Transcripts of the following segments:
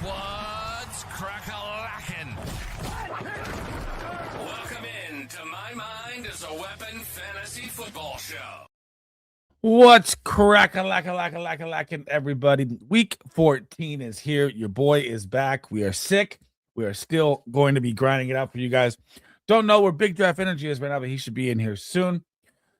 What's crack-a-lackin'? Welcome in to My Mind is a Weapon Fantasy Football Show. What's crack-a-lackin', everybody? Week 14 is here. Your boy is back. We are sick. We are still going to be grinding it out for you guys. Don't know where Big Draft Energy is right now, but he should be in here soon.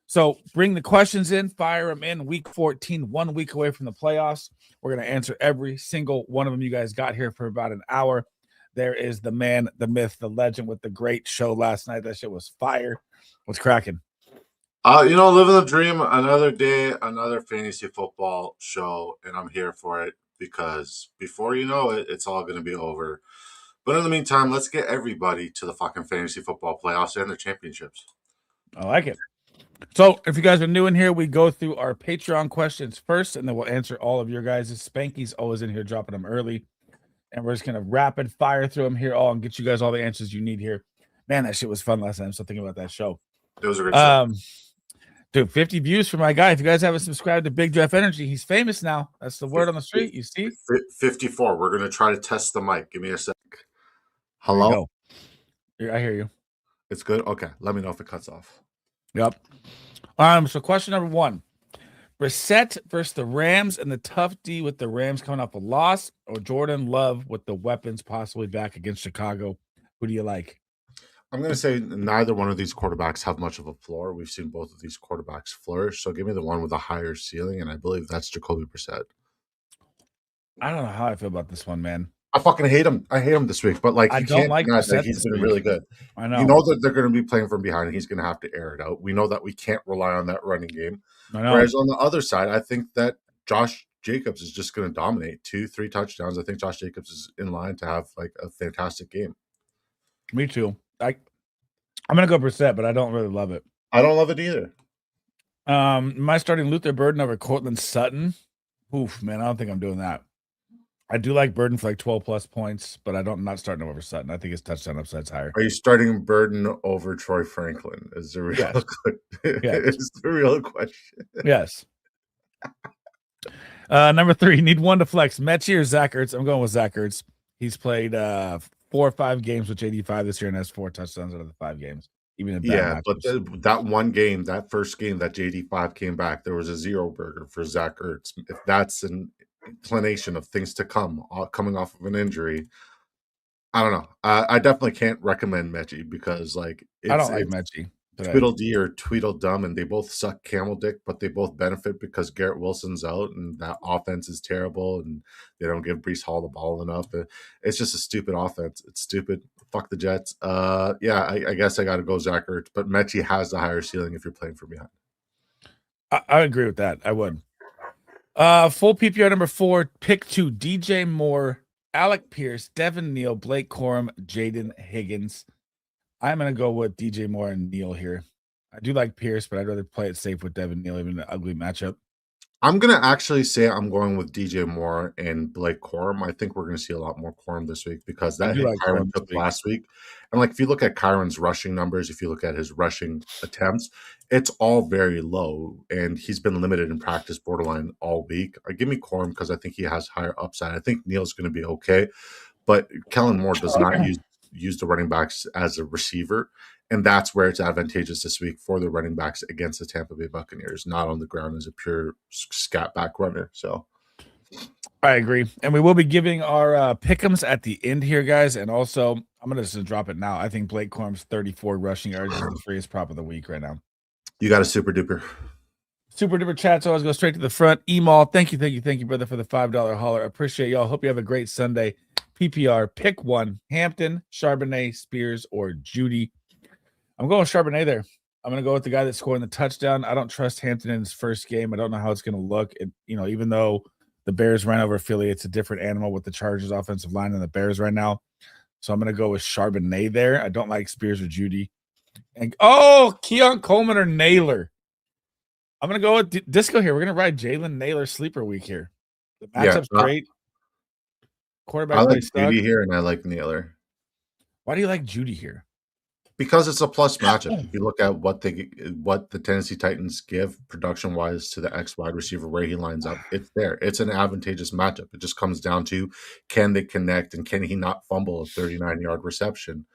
So bring the questions in, fire them in. Week 14, 1 week away from the playoffs. We're going to answer every single one of them. You guys got here for about an hour. There is the man, the myth, the legend with the great show last night. That shit was fire. What's cracking? Living the dream, another day, another fantasy football show, and I'm here for it because before you know it, it's all going to be over. But in the meantime, let's get everybody to the fucking fantasy football playoffs and the championships. I like it. So if you guys are new in here, we go through our Patreon questions first, and then we'll answer all of your guys'. Spanky's always in here dropping them early, and we're just going to rapid fire through them here all and get you guys all the answers you need here. Man, that shit was fun last night. I'm still thinking about that show. It was a great show. Dude, 50 views for my guy. If you guys haven't subscribed to Big Draft Energy, he's famous now. That's the word on the street, you see? 54. We're going to try to test the mic. Give me a sec. Hello? I hear you. It's good? Okay. Let me know if it cuts off. Yep. So question number 1. Brissett versus the Rams and the tough D with the Rams coming off a loss, or Jordan Love with the weapons possibly back against Chicago. Who do you like? I'm going to say neither one of these quarterbacks have much of a floor. We've seen both of these quarterbacks flourish. So give me the one with a higher ceiling, and I believe that's Jacoby Brissett. I don't know how I feel about this one, man. I fucking hate him. I hate him this week, but I don't like Brissett. He's been really good. I know. You know that they're going to be playing from behind, and he's going to have to air it out. We know that we can't rely on that running game. I know. Whereas on the other side, I think that Josh Jacobs is just going to dominate 2-3 touchdowns. I think Josh Jacobs is in line to have like a fantastic game. Me too. I'm going to go Brissett, but I don't really love it. I don't love it either. Am I starting Luther Burden over Cortland Sutton? Oof, man, I don't think I'm doing that. I do like Burden for like 12 plus points, but I'm not starting him over Sutton. I think his touchdown upside's higher. Are you starting Burden over Troy Franklin? Is the real is the real question? Yes. Number 3, need one to flex. Mechie or Zach Ertz? I'm going with Zach Ertz. He's played 4 or 5 games with JD5 this year and has 4 touchdowns out of the 5 games. Even in but that one game, that first game that JD5 came back, there was a 0 burger for Zach Ertz. If that's an inclination of things to come, coming off of an injury, I don't know. I definitely can't recommend Mechie because I don't like Mechie. Tweedledee or Tweedledum, and they both suck camel dick, but they both benefit because Garrett Wilson's out and that offense is terrible and they don't give Breece Hall the ball enough. It's just a stupid offense. It's stupid. Fuck the Jets. I guess I got to go Zach Ertz, but Mechie has the higher ceiling if you're playing from behind. I agree with that. I would. Full PPR number 4, pick 2, DJ Moore, Alec Pierce, Devin Neal, Blake Corum, Jaden Higgins. I'm going to go with DJ Moore and Neal here. I do like Pierce, but I'd rather play it safe with Devin Neal, even an ugly matchup. I'm going to actually say I'm going with DJ Moore and Blake Corum. I think we're going to see a lot more Corum this week because that hit Kyron took last week. And if you look at Kyron's rushing numbers, if you look at his rushing attempts, it's all very low. And he's been limited in practice borderline all week. Give me Corum because I think he has higher upside. I think Neal's going to be okay. But Kellen Moore does not use the running backs as a receiver. And that's where it's advantageous this week for the running backs against the Tampa Bay Buccaneers, not on the ground as a pure scat back runner. So I agree. And we will be giving our pick'ems at the end here, guys. And also, I'm going to just drop it now. I think Blake Corum's 34 rushing yards is the freest prop of the week right now. You got a super duper. Super duper chat. So I always go straight to the front. Email. Thank you, brother, for the $5 hauler. Appreciate y'all. Hope you have a great Sunday. PPR, pick 1, Hampton, Charbonnet, Spears, or Judy. I'm going with Charbonnet there. I'm going to go with the guy that's scoring the touchdown. I don't trust Hampton in his first game. I don't know how it's going to look. Even though the Bears ran over Philly, it's a different animal with the Chargers offensive line and the Bears right now. So I'm going to go with Charbonnet there. I don't like Spears or Judy. And Keon Coleman or Naylor. I'm going to go with Disco here. We're going to ride Jalen Naylor sleeper week here. The matchup's great. Quarterback. I like Judy here and I like Naylor. Why do you like Judy here? Because it's a plus matchup. If you look at what the Tennessee Titans give production wise to the X wide receiver where he lines up, it's there. It's an advantageous matchup. It just comes down to can they connect and can he not fumble a 39-yard reception?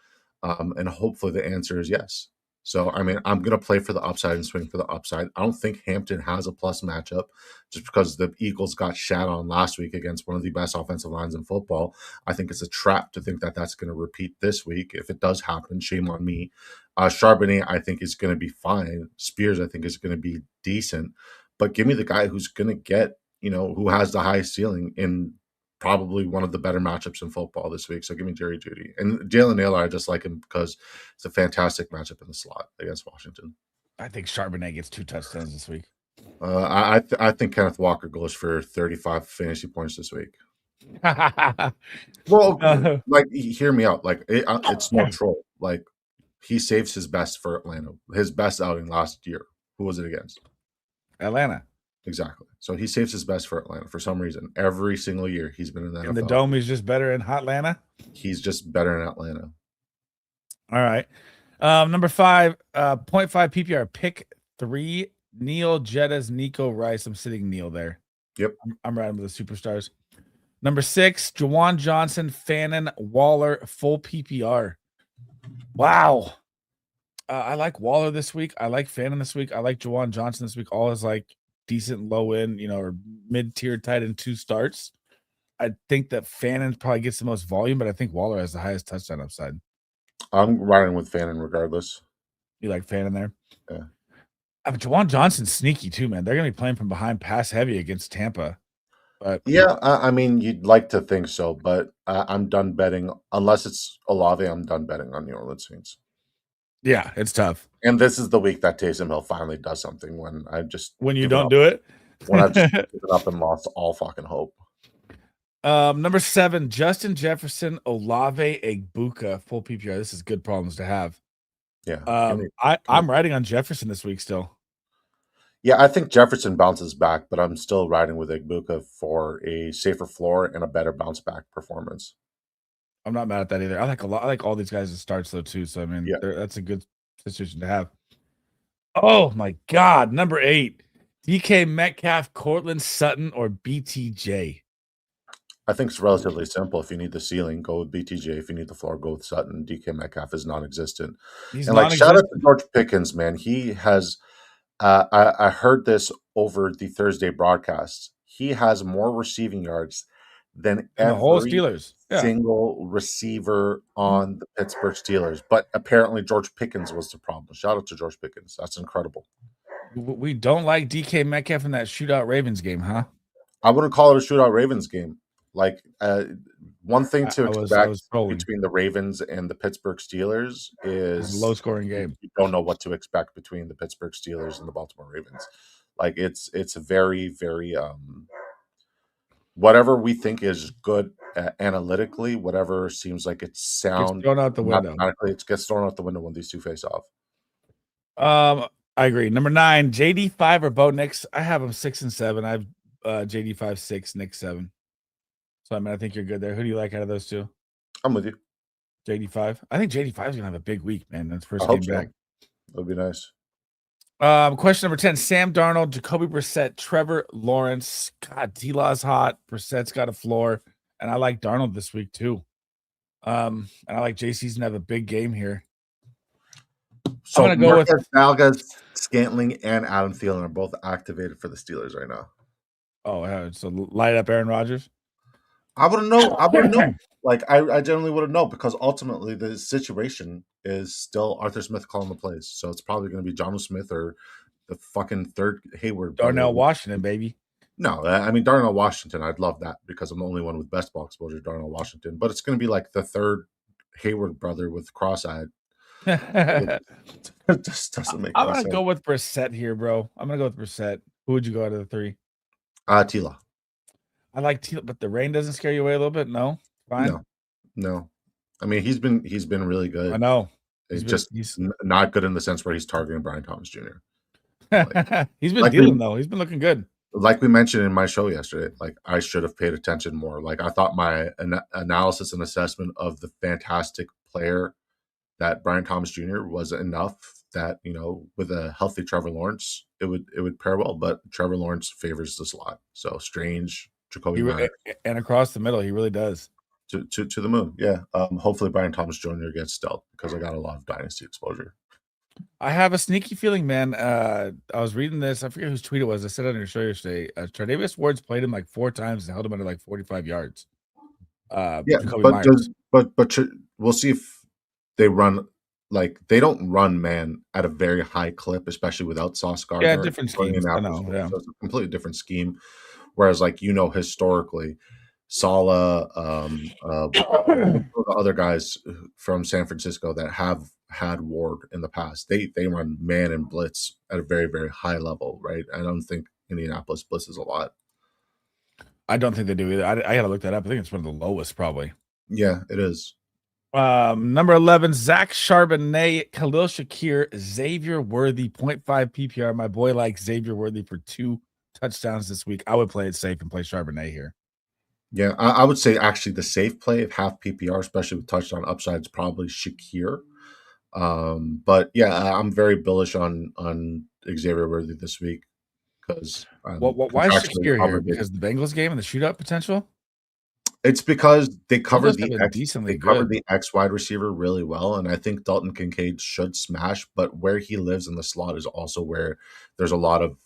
And hopefully the answer is yes. So, I mean, I'm going to play for the upside and swing for the upside. I don't think Hampton has a plus matchup just because the Eagles got shat on last week against one of the best offensive lines in football. I think it's a trap to think that that's going to repeat this week. If it does happen, shame on me. Charbonnet, I think, is going to be fine. Spears, I think, is going to be decent. But give me the guy who's going to get, who has the highest ceiling in probably one of the better matchups in football this week. So give me Jerry Jeudy. And Jalen Naylor, I just like him because it's a fantastic matchup in the slot against Washington. I think Charbonnet gets 2 touchdowns this week. I think Kenneth Walker goes for 35 fantasy points this week. Well, hear me out. It's no troll. He saves his best for Atlanta. His best outing last year. Who was it against? Atlanta. Exactly. So he saves his best for Atlanta for some reason. Every single year he's been in that. In the dome, he's just better in Atlanta. He's just better in Atlanta. All right. Number 5, 0.5 PPR, pick 3, Neil Jettas, Nico Rice. I'm sitting Neil there. Yep. I'm riding with the superstars. Number 6, Jawan Johnson, Fannin, Waller, full PPR. Wow. I like Waller this week. I like Fannin this week. I like Jawan Johnson this week. All is decent low end, or mid-tier tight end 2 starts. I think that Fannin probably gets the most volume, but I think Waller has the highest touchdown upside. I'm riding with Fannin regardless. You like Fannin there? Yeah. But Jawan Johnson's sneaky too, man. They're going to be playing from behind, pass heavy against Tampa. But yeah, I mean, you'd like to think so, but I'm done betting. Unless it's Olave, I'm done betting on New Orleans Saints. Yeah, it's tough. And this is the week that Taysom Hill finally does something when you don't do it? When I've just given up and lost all fucking hope. Number 7, Justin Jefferson, Olave, Egbuka, full PPR. This is good problems to have. Yeah. I'm riding on Jefferson this week still. Yeah, I think Jefferson bounces back, but I'm still riding with Egbuka for a safer floor and a better bounce back performance. I'm not mad at that either. I like all these guys that starts though too. So I mean, that's a good situation to have. Oh my God, number 8, DK Metcalf, Cortland Sutton, or BTJ. I think it's relatively simple. If you need the ceiling, go with BTJ. If you need the floor, go with Sutton. DK Metcalf is non-existent. Shout out to George Pickens, man. He has. I heard this over the Thursday broadcast. He has more receiving yards than every the whole Steelers. Single receiver on the Pittsburgh Steelers. But apparently George Pickens was the problem. Shout out to George Pickens. That's incredible. We don't like DK Metcalf in that shootout Ravens game, huh? I wouldn't call it a shootout Ravens game. One thing to expect between the Ravens and the Pittsburgh Steelers is a low-scoring game. You don't know what to expect between the Pittsburgh Steelers and the Baltimore Ravens. It's very, very whatever we think is good analytically, whatever seems like it's sound, gets thrown out the window. It gets thrown out the window when these two face off. I agree. Number 9, JD5 or Bo Nix. I have them 6 and 7. I have JD5 6, Nix 7. So I think you're good there. Who do you like out of those two? I'm with you. JD5. I think JD5 is gonna have a big week, man. That's first game back. That'd be nice. Question number 10: Sam Darnold, Jacoby Brissett, Trevor Lawrence. God, T-Law's hot. Brissett's got a floor, and I like Darnold this week too. And I like JC's gonna have a big game here. So I'm gonna go with Valgas, Scantling, and Adam Thielen are both activated for the Steelers right now. Oh, so light up Aaron Rodgers. I wouldn't know. I generally wouldn't know because ultimately the situation is still Arthur Smith calling the plays. So it's probably going to be Jonnu Smith or the fucking third Hayward. Darnell Washington, baby. No, I mean, Darnell Washington. I'd love that because I'm the only one with best ball exposure, Darnell Washington. But it's going to be like the third Hayward brother with cross-eyed. It just doesn't make sense. I'm going to go with Brissett here, bro. I'm going to go with Brissett. Who would you go out of the 3? Tila. I like Tila, but the rain doesn't scare you away a little bit? No? Fine? No. I mean, he's been really good. I know. He's not good in the sense where he's targeting Brian Thomas Jr. He's been dealing, though. He's been looking good. Like we mentioned in my show yesterday, I should have paid attention more. I thought my analysis and assessment of the fantastic player that Brian Thomas Jr. was enough that, with a healthy Trevor Lawrence, it would pair well. But Trevor Lawrence favors the slot. So Strange, Jacoby Myers. And across the middle, he really does. To the moon. Yeah. Hopefully Brian Thomas Jr. gets stealth because I got a lot of dynasty exposure. I have a sneaky feeling, man. I was reading this. I forget whose tweet it was. I said on your show yesterday. Tre'Davious Ward's played him like 4 times and held him under like 45 yards. But we'll see if they run. Like, they don't run man at a very high clip, especially without Sauce Gardner. Yeah, different schemes. I know. Yeah. So it's a completely different scheme. Whereas, like, historically, Saleh, the other guys from San Francisco that have had Ward in the past, they run man and blitz at a very, very high level, right? I don't think Indianapolis blitzes a lot. I don't think they do either. I got to look that up. I think it's one of the lowest, probably. Yeah, it is. Number 11, Zach Charbonnet, Khalil Shakir, Xavier Worthy, 0.5 PPR. My boy likes Xavier Worthy for 2 touchdowns this week. I would play it safe and play Charbonnet here. Yeah, I would say actually the safe play of half PPR, especially with touchdown upside, is probably Shakir. But yeah, I'm very bullish on Xavier Worthy this week because why is Shakir here? Because the Bengals game and the shootout potential? It's because they covered the X wide receiver really well, and I think Dalton Kincaid should smash. But where he lives in the slot is also where there's a lot of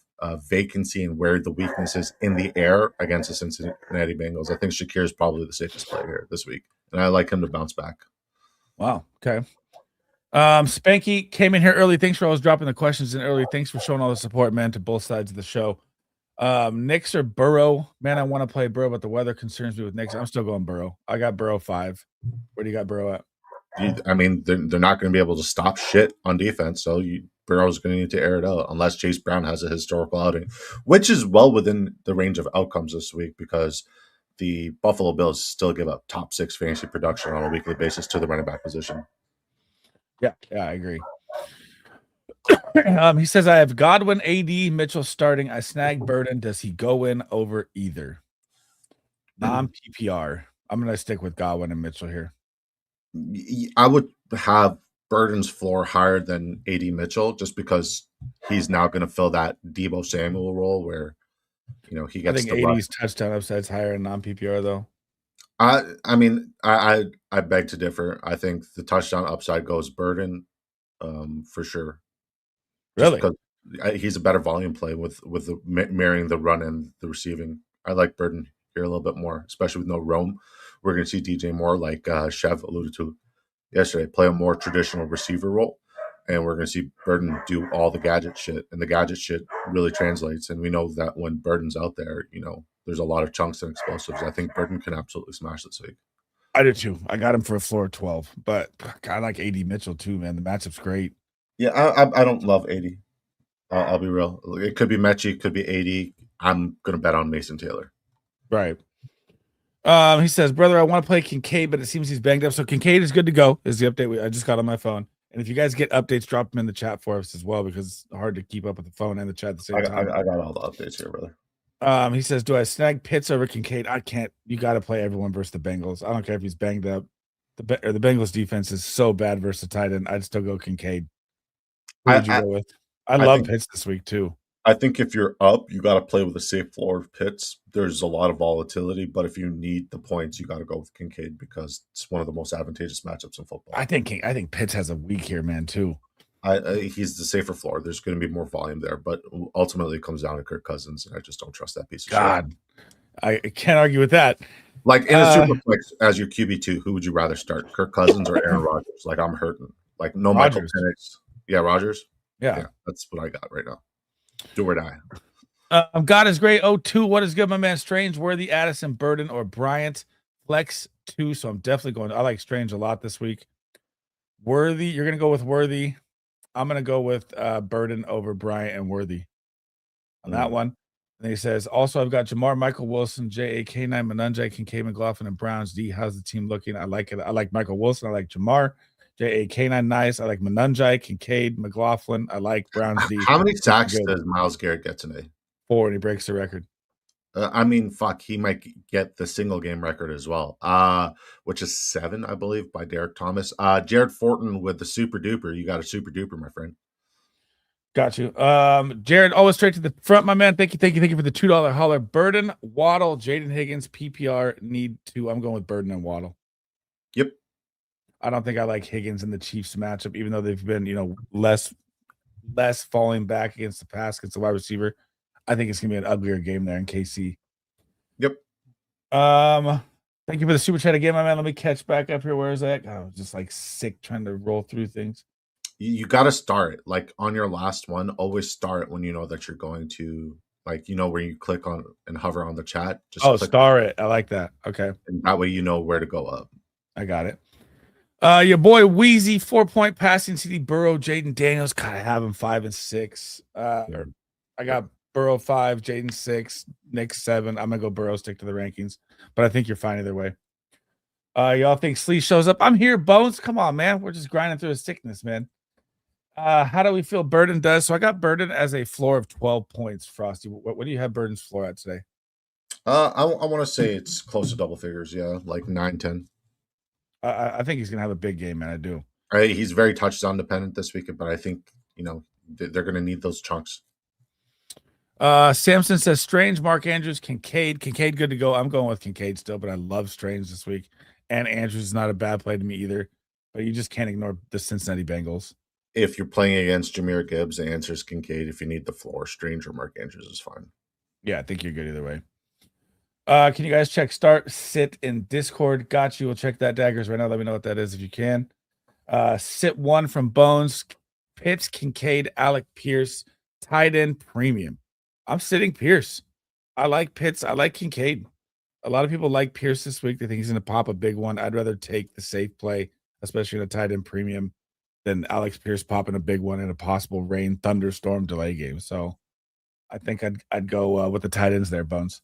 vacancy and where the weakness is in the air against the Cincinnati Bengals. I think Shakir is probably the safest player here this week, and I like him to bounce back. Wow. Okay. Spanky came in here early. Thanks for always dropping the questions in early. Thanks for showing all the support, man, to both sides of the show. Knicks or Burrow? Man, I want to play Burrow, but the weather concerns me with Knicks. I'm still going Burrow. I got Burrow 5. Where do you got Burrow at? I mean, they're not going to be able to stop shit on defense, so Burrow's going to need to air it out unless Chase Brown has a historical outing, which is well within the range of outcomes this week because the Buffalo Bills still give up top 6 fantasy production on a weekly basis to the running back position. Yeah, I agree. He says, I have Godwin, AD, Mitchell starting. I snag Burden. Does he go in over either? Non-PPR. I'm going to stick with Godwin and Mitchell here. I would have Burden's floor higher than AD Mitchell just because he's now going to fill that Deebo Samuel role where, he gets. I think AD's touchdown upside's higher in non-PPR though. I mean, I beg to differ. I think the touchdown upside goes Burden, for sure. Really? Because he's a better volume play with marrying the run and the receiving. I like Burden here a little bit more, especially with no Rome. We're going to see DJ Moore, like Chev alluded to yesterday, play a more traditional receiver role. And we're going to see Burden do all the gadget shit. And the gadget shit really translates. And we know that when Burden's out there, there's a lot of chunks and explosives. I think Burden can absolutely smash this week. I do too. I got him for a floor of 12. But I like AD Mitchell too, man. The matchup's great. Yeah, I don't love 80. I'll be real. It could be Mechie, it could be 80. I'm going to bet on Mason Taylor. Right. He says, brother, I want to play Kincaid, but it seems he's banged up. So Kincaid is good to go, is the update I just got on my phone. And if you guys get updates, drop them in the chat for us as well, because it's hard to keep up with the phone and the chat at the same time. I got all the updates here, brother. He says, do I snag Pitts over Kincaid? I can't. You got to play everyone versus the Bengals. I don't care if he's banged up. The Bengals defense is so bad versus the tight end. I'd still go Kincaid. Who would you go with? I love Pitts this week too. I think if you're up, you got to play with a safe floor of Pitts. There's a lot of volatility, but if you need the points, you got to go with Kincaid because it's one of the most advantageous matchups in football. I think Pitts has a week here, man, too. He's the safer floor. There's going to be more volume there, but ultimately it comes down to Kirk Cousins, and I just don't trust that piece of shit. I can't argue with that. Like in a Superflex as your QB2, who would you rather start, Kirk Cousins or Aaron Rodgers? Like I'm hurting. Like no Michael Penix. Yeah, Rodgers. Yeah, that's what I got right now. Do or die. God is great. 02. What is good, my man? Strange, Worthy, Addison, Burden, or Bryant. Flex 2. So I'm definitely going. I like Strange a lot this week. Worthy, you're gonna go with Worthy. I'm gonna go with Burden over Bryant and Worthy on that one. And he says, also, I've got Jamar, Michael Wilson, J.A.K. 9, Manunjai, Kincaid, McLaughlin, and Browns. D, how's the team looking? I like it. I like Michael Wilson. I like Jamar. J.A.K. 9, nice. I like Manunjai, Kincaid, McLaughlin. I like Browns. D. How many sacks does Myles Garrett get today? 4, and he breaks the record. I mean, fuck, he might get the single game record as well, which is 7, I believe, by Derek Thomas. Jared Fortin with the super duper. You got a super duper, my friend. Got you. Jared, always straight to the front, my man. Thank you for the $2 holler. Burden, Waddle, Jaden Higgins, PPR need to. I'm going with Burden and Waddle. Yep. I don't think I like Higgins in the Chiefs matchup, even though they've been, less falling back against the pass against the wide receiver. I think it's gonna be an uglier game there in KC. Yep. Thank you for the super chat again, my man. Let me catch back up here. Where is that? I was just like sick trying to roll through things. You got to start like on your last one. Always start when you know that you're going to where you click on and hover on the chat. Just star it. I like that. Okay, and that way you know where to go up. I got it. Your boy Wheezy 4-point passing CD Burrow, Jaden Daniels. God, I have him 5 and 6. I got Burrow 5, Jaden 6, Nick 7. I'm gonna go Burrow, stick to the rankings, but I think you're fine either way. Y'all think Slee shows up? I'm here, Bones. Come on, man. We're just grinding through a sickness, man. How do we feel Burden does? So I got Burden as a floor of 12 points, Frosty. What do you have Burden's floor at today? I want to say it's close to double figures. Yeah, like 9, 10. I think he's gonna have a big game, man. I do. He's very touchdown dependent this weekend, but I think they're gonna need those chunks. Samson says Strange, Mark Andrews, Kincaid, good to go. I'm going with Kincaid still, but I love Strange this week, and Andrews is not a bad play to me either. But you just can't ignore the Cincinnati Bengals. If you're playing against Jahmyr Gibbs, the answer is Kincaid. If you need the floor, Strange or Mark Andrews is fine. Yeah, I think you're good either way. Can you guys check start, sit in Discord? Got you. We'll check that daggers right now. Let me know what that is if you can. Sit 1 from Bones, Pitts, Kincaid, Alec Pierce, tight end premium. I'm sitting Pierce. I like Pitts. I like Kincaid. A lot of people like Pierce this week. They think he's going to pop a big one. I'd rather take the safe play, especially in a tight end premium, than Alex Pierce popping a big one in a possible rain, thunderstorm, delay game. So I think I'd go with the tight ends there, Bones.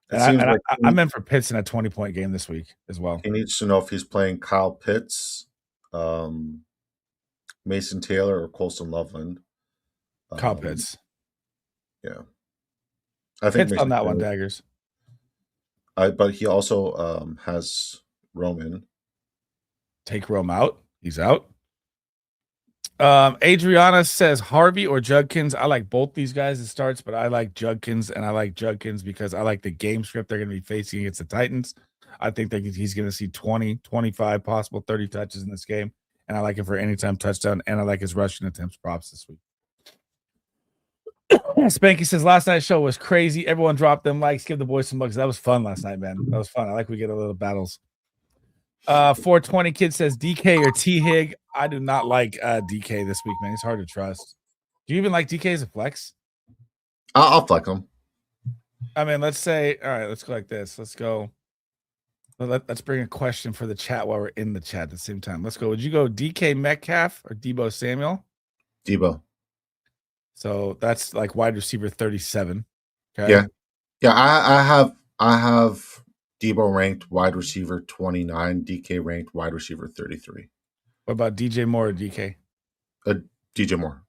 And I'm in for Pitts in a 20-point game this week as well. He needs to know if he's playing Kyle Pitts, Mason Taylor, or Colston Loveland. Kyle Pitts. Yeah. I think Pitts on that one, daggers. But he also has Roman. Take Rome out. He's out. Adriana says Harvey or Judkins. I like both these guys as starts, but I like Judkins, and I like Judkins because I like the game script they're going to be facing against the Titans. I think that he's going to see 20, 25, possible 30 touches in this game, and I like him for anytime touchdown, and I like his rushing attempts props this week. Spanky says last night's show was crazy. Everyone dropped them likes. Give the boys some bucks. That was fun last night, man. That was fun. I like we get a little battles. 420 kid says DK or T Hig. I do not like DK this week, man. He's hard to trust. Do you even like DK as a flex? I'll flex him. I mean, let's say, all right, let's go like this. Let's go. Let's bring a question for the chat while we're in the chat at the same time. Let's go. Would you go DK Metcalf or Debo Samuel? Debo. So that's like wide receiver 37. Okay. Yeah. I have Debo ranked wide receiver 29, DK ranked wide receiver 33. What about DJ Moore or DK? DJ Moore.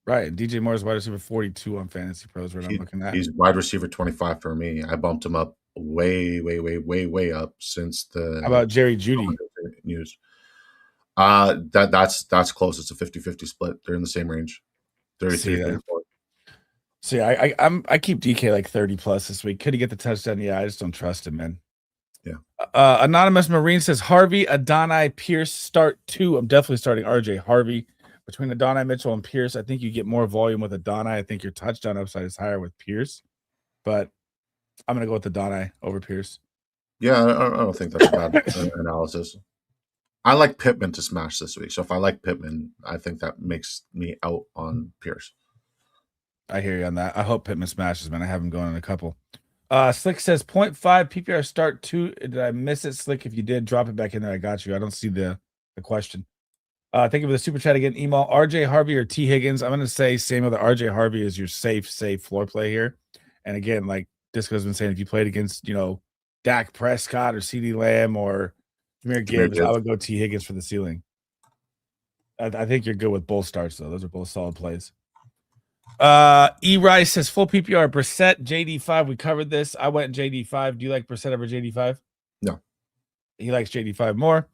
Right. DJ Moore is wide receiver 42 on Fantasy Pros, I'm looking at. He's wide receiver 25 for me. I bumped him up way up since the. How about Jerry Jeudy? News. That's close. It's a 50-50 split. They're in the same range. 33, 34. See, I keep DK like 30 plus this week. Could he get the touchdown? Yeah, I just don't trust him, man. Yeah. Anonymous Marine says Harvey, Adonai, Pierce, start 2. I'm definitely starting RJ Harvey. Between Adonai, Mitchell, and Pierce, I think you get more volume with Adonai. I think your touchdown upside is higher with Pierce, but I'm going to go with Adonai over Pierce. Yeah, I don't think that's a bad analysis. I like Pittman to smash this week. So if I like Pittman, I think that makes me out on Pierce. I hear you on that. I hope Pittman smashes, man. I have him going in a couple. Slick says 0.5 PPR start 2. Did I miss it, Slick? If you did, drop it back in there. I got you. I don't see the question. Thank you for the super chat again. Email RJ Harvey or T Higgins. I'm going to say same with RJ Harvey is your safe floor play here. And again, like Disco's been saying, if you played against, Dak Prescott or CeeDee Lamb or Jahmyr Gibbs, I would go T Higgins for the ceiling. I think you're good with both starts, though. Those are both solid plays. Rice says full PPR Brissett, JD5. We covered this. I went JD5. Do you like Brissett over JD5? No. He likes JD5 more.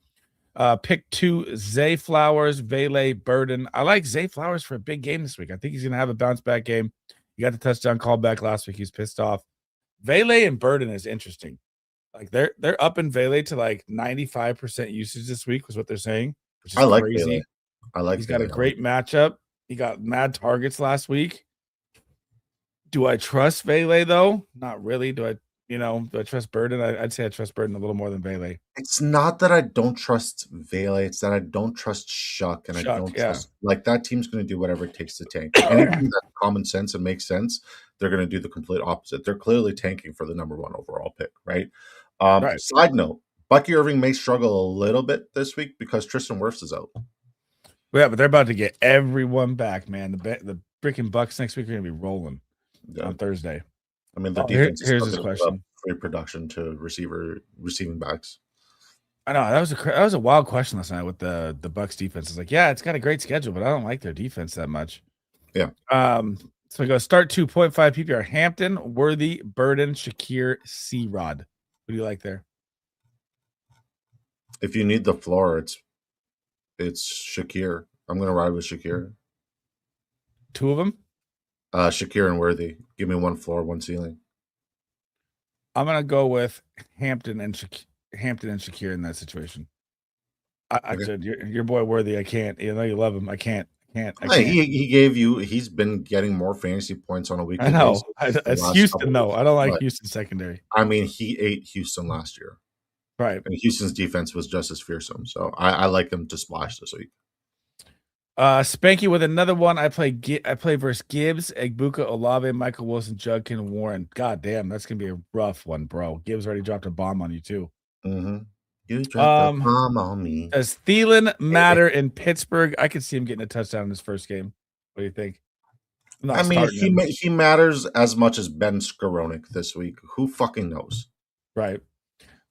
Pick 2, Zay Flowers, Vele, Burden. I like Zay Flowers for a big game this week. I think he's going to have a bounce back game. He got the touchdown call back last week. He's pissed off. Vele and Burden is interesting. Like they're up in Vele to like 95% usage this week was what they're saying, which is crazy. Vele. I like He's got a great matchup. He got mad targets last week. Do I trust Vele though? Not really. Do I trust Burden? I'd say I trust Burden a little more than Vele. It's not that I don't trust Vele. It's that I don't trust Shuck, and I don't trust like that team's going to do whatever it takes to tank. Anything that's common sense and makes sense, they're going to do the complete opposite. They're clearly tanking for the number 1 overall pick, right? Side note: Bucky Irving may struggle a little bit this week because Tristan Wirfs is out. Yeah, but they're about to get everyone back, man. The freaking Bucks next week are going to be rolling on Thursday. I mean, the defense here's his question: free production to receiving backs. I know that was a wild question last night with the Bucks defense. It's like, yeah, it's got a great schedule, but I don't like their defense that much. Yeah. So we go start 2.5 PPR: Hampton, Worthy, Burden, Shakir, C-Rod. What do you like there? If you need the floor, it's Shakir. I'm going to ride with Shakir. 2 of them? Shakir and Worthy. Give me 1 floor, 1 ceiling. I'm going to go with Hampton and Shakir in that situation. I said your boy Worthy. I can't. You know you love him. I can't. He's been getting more fantasy points on a weekly basis. I know. It's Houston though. I don't like Houston secondary. I mean, he ate Houston last year. Right. And Houston's defense was just as fearsome. So I like him to splash this week. Spanky with another one. I play versus Gibbs, Egbuka, Olave, Michael Wilson, Judkin, Warren. God damn, that's gonna be a rough one, bro. Gibbs already dropped a bomb on you too. Mm-hmm. You dropped a bomb on me. Does Thielen matter in Pittsburgh? I could see him getting a touchdown in his first game. What do you think? I mean, he matters as much as Ben Skowronek this week. Who fucking knows? Right.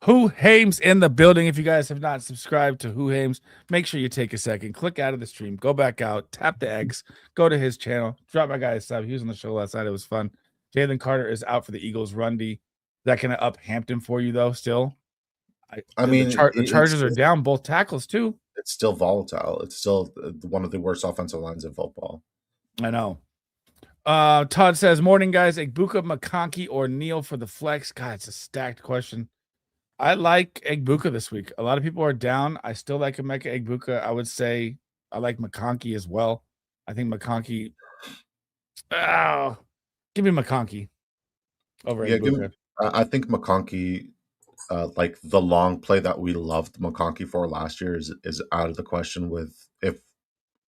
Who Hames in the building. If you guys have not subscribed to Who Hames, make sure you take a second, click out of the stream, go back out, tap the X, go to his channel, drop my guy a sub. He was on the show last night. It was fun. Jalen Carter is out for the Eagles. Rundy. That kind of up Hampton for you though. Still, I mean, the Chargers are down both tackles too. It's still volatile. It's still one of the worst offensive lines in football. I know. Todd says, "Morning guys. Egbuka, McConkey, or Neal for the flex." God, it's a stacked question. I like Egbuka this week. A lot of people are down. I still like Emeka Egbuka. I would say I like McConkey as well. I think McConkey. Give me McConkey over Egbuka. I think McConkey, like the long play that we loved McConkey for last year, is out of the question. With if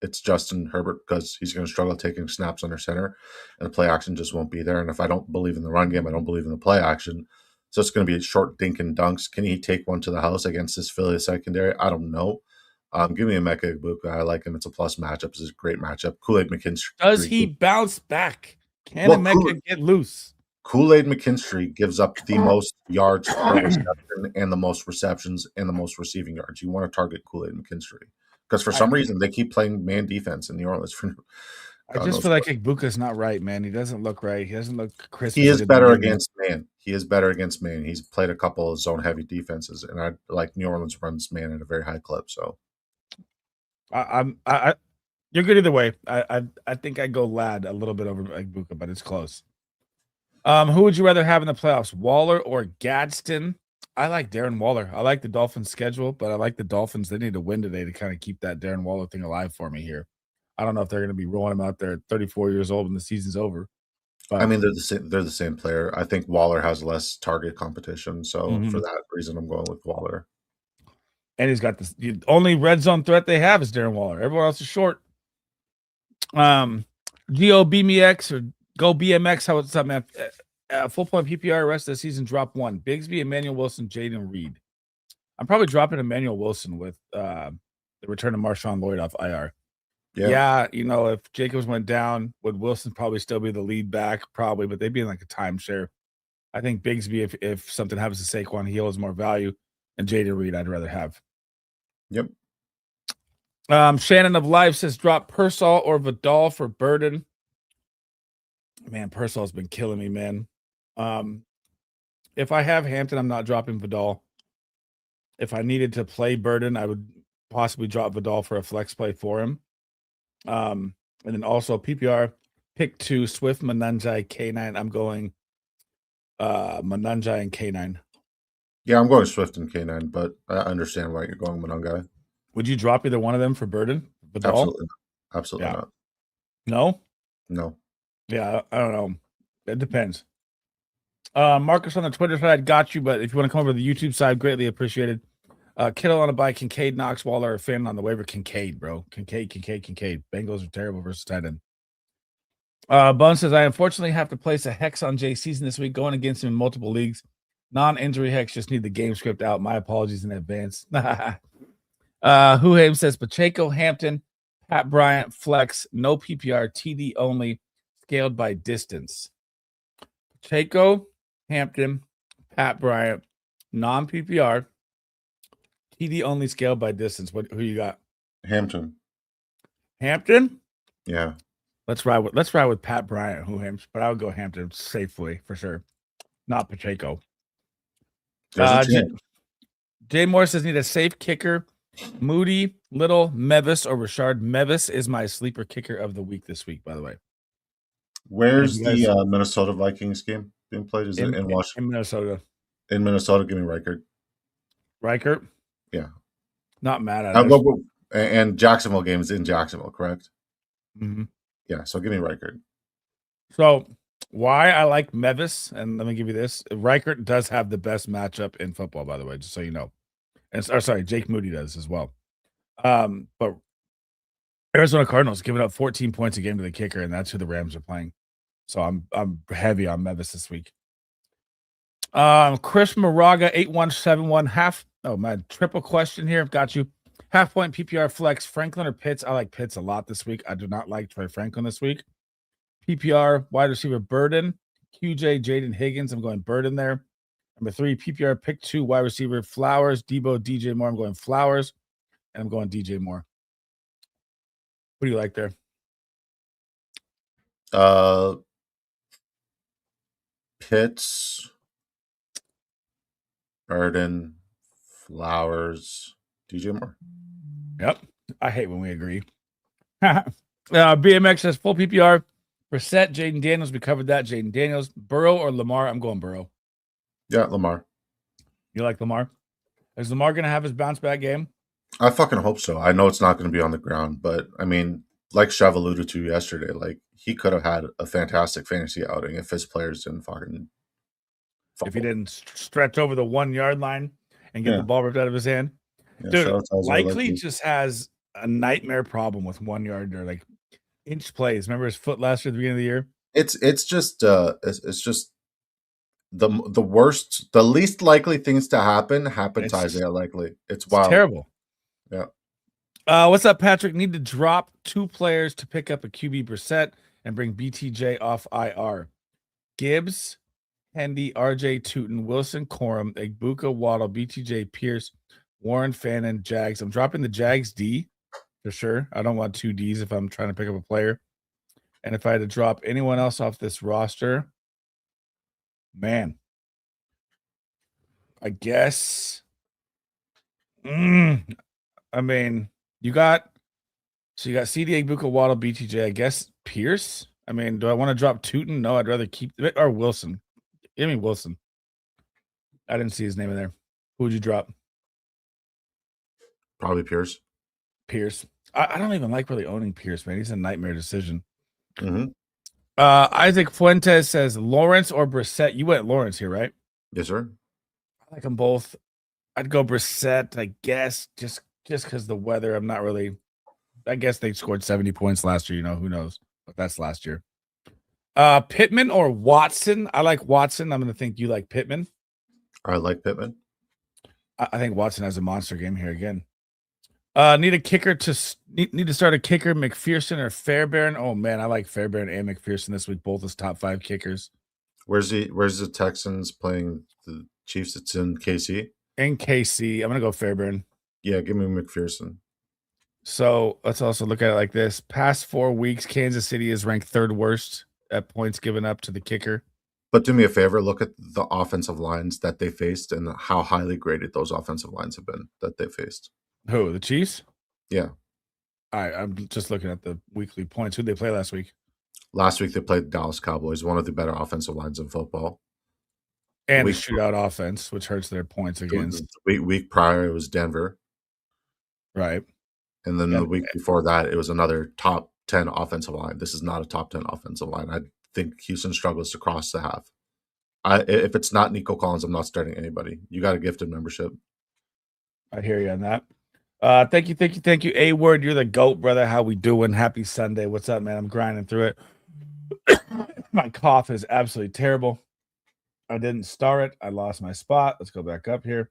it's Justin Herbert, because he's going to struggle taking snaps under center, and the play action just won't be there. And if I don't believe in the run game, I don't believe in the play action. So it's going to be a short dink and dunks. Can he take one to the house against this Philly secondary? I don't know. Give me Emeka Egbuka. I like him. It's a plus matchup. It's a great matchup. Kool-Aid McKinstry. Does he bounce back? Can Emeka get loose? Kool-Aid McKinstry gives up the most yards per reception and the most receptions and the most receiving yards. You want to target Kool-Aid McKinstry because for some reason they keep playing man defense in New Orleans. I just feel like Egbuka's not right, man. He doesn't look right. He doesn't look crisp. He is better against man. He's played a couple of zone-heavy defenses, and I like New Orleans runs man at a very high clip. So, you're good either way. I think I go Lad a little bit over Egbuka, but it's close. Who would you rather have in the playoffs, Waller or Gadsden? I like Darren Waller. I like the Dolphins' schedule, but I like the Dolphins. They need to win today to kind of keep that Darren Waller thing alive for me here. I don't know if they're going to be rolling him out there at 34 years old when the season's over. But, I mean, they're the same player. I think Waller has less target competition, so for that reason, I'm going with Waller. And he's got the only red zone threat they have is Darren Waller. Everyone else is short. Go BMX or Go BMX. What's up, man? Full point PPR rest of the season. Drop 1. Bigsby, Emmanuel Wilson, Jaden Reed. I'm probably dropping Emmanuel Wilson with the return of Marshawn Lloyd off IR. Yeah, if Jacobs went down, would Wilson probably still be the lead back? Probably, but they'd be in like a timeshare. I think Bigsby, if something happens to Saquon, he holds more value. And Jaden Reed, I'd rather have. Yep. Shannon of Life says drop Pearsall or Vidal for Burden. Man, Purcell's been killing me, man. If I have Hampton, I'm not dropping Vidal. If I needed to play Burden, I would possibly drop Vidal for a flex play for him. And then also PPR, pick 2, Swift, Manunjai, K9. I'm going Manunjai and K9. Yeah, I'm going Swift and K9, but I understand why you're going Manunjai. Would you drop either one of them for Burden? Vidal? Absolutely. Absolutely not. No? No. Yeah, I don't know. It depends. Marcus on the Twitter side got you, but if you want to come over to the YouTube side, greatly appreciated. Kittle on a bye, Kincaid, Knox, Waller, Finn on the waiver. Kincaid, bro. Kincaid. Bengals are terrible versus tight end. Bun says, I unfortunately have to place a hex on Jay Season this week, going against him in multiple leagues. Non-injury hex, just need the game script out. My apologies in advance. Who says Pacheco, Hampton, Pat Bryant, flex, no PPR, TD only, scaled by distance. Pacheco, Hampton, Pat Bryant, non-PPR, TD only, scaled by distance. Who you got? Hampton. Hampton? Yeah. Let's ride with Pat Bryant, but I would go Hampton safely for sure. Not Pacheco. Jay Moore says need a safe kicker. Moody, Little, Mevis, or Richard. Mevis is my sleeper kicker of the week this week, by the way. Where's the Minnesota Vikings game being played? Is it in Washington? In Minnesota. In Minnesota, give me Reichert. Reichert? Yeah. Not mad at it. And Jacksonville game is in Jacksonville, correct? Mm-hmm. Yeah, so give me Reichert. So why I like Mevis, and let me give you this. Reichert does have the best matchup in football, by the way, just so you know. Jake Moody does as well. But Arizona Cardinals giving up 14 points a game to the kicker, and that's who the Rams are playing. So I'm heavy on Mevis this week. Chris Moraga 8171 triple question here. Got you. Half point PPR flex, Franklin or Pitts? I like Pitts a lot this week. I do not like Troy Franklin this week. PPR wide receiver Burden, QJ, Jaden Higgins. I'm going Burden there. Number 3, PPR pick 2 wide receiver Flowers, Debo, DJ Moore. I'm going Flowers, and I'm going DJ Moore. What do you like there? Pitts, Burden, Flowers, DJ Moore. Yep. I hate when we agree. BMX says full PPR. Brissett, Jaden Daniels. We covered that. Jaden Daniels. Burrow or Lamar? I'm going Burrow. Yeah, Lamar. You like Lamar? Is Lamar going to have his bounce back game? I fucking hope so. I know it's not going to be on the ground, but I mean, like Chev alluded to yesterday, like he could have had a fantastic fantasy outing if his players didn't fucking if he didn't stretch over the 1 yard line and get the ball ripped out of his hand. Yeah, dude, likely just has a nightmare problem with 1 yard or like inch plays. Remember his foot last year at the beginning of the year? It's just the worst, the least likely things to happen to Isaiah Likely. It's wild. Terrible. Yeah. What's up, Patrick? Need to drop 2 players to pick up a QB Brissett and bring BTJ off IR. Gibbs, Hendy, RJ Tootin, Wilson, Corum, Egbuka, Waddle, BTJ, Pierce, Warren, Fannin, Jags. I'm dropping the Jags D for sure. I don't want 2 Ds if I'm trying to pick up a player. And if I had to drop anyone else off this roster, man, I guess. I mean, you got CD, Egbuka, Waddle, BTJ. I guess Pierce. I mean, do I want to drop Tootin? No, I'd rather keep it or Wilson. Give me Wilson. I didn't see his name in there. Who would you drop? Probably Pierce. I don't even like really owning Pierce, man. He's a nightmare decision. Mm-hmm. Isaac Fuentes says Lawrence or Brissett. You went Lawrence here, right? Yes, sir. I like them both. I'd go Brissett, I guess, just because the weather. I'm not really. I guess they scored 70 points last year. You know, who knows? But that's last year. Pittman or Watson? I like Watson. I'm going to think you like Pittman. I like Pittman. I think Watson has a monster game here again. Need a kicker need to start a kicker, McPherson or Fairbairn. Oh man, I like Fairbairn and McPherson this week, both as top 5 kickers. Where's the Texans playing the Chiefs? It's in KC. In KC, I'm gonna go Fairbairn. Yeah, give me McPherson. So let's also look at it like this: past 4 weeks, Kansas City is ranked 3rd worst at points given up to the kicker. But do me a favor, look at the offensive lines that they faced and how highly graded those offensive lines have been that they faced. Who, the Chiefs? Yeah. I'm just looking at the weekly points. Who did they play last week? Last week they played Dallas Cowboys, one of the better offensive lines in football. And a shootout offense, which hurts their points against. Week prior, it was Denver. Right. And then the week before that, it was another top 10 offensive line. This is not a top 10 offensive line. I think Houston struggles to cross the half. If it's not Nico Collins, I'm not starting anybody. You got a gifted membership. I hear you on that. Thank you. A-Word, you're the GOAT, brother. How we doing? Happy Sunday. What's up, man? I'm grinding through it. My cough is absolutely terrible. I didn't start it. I lost my spot. Let's go back up here.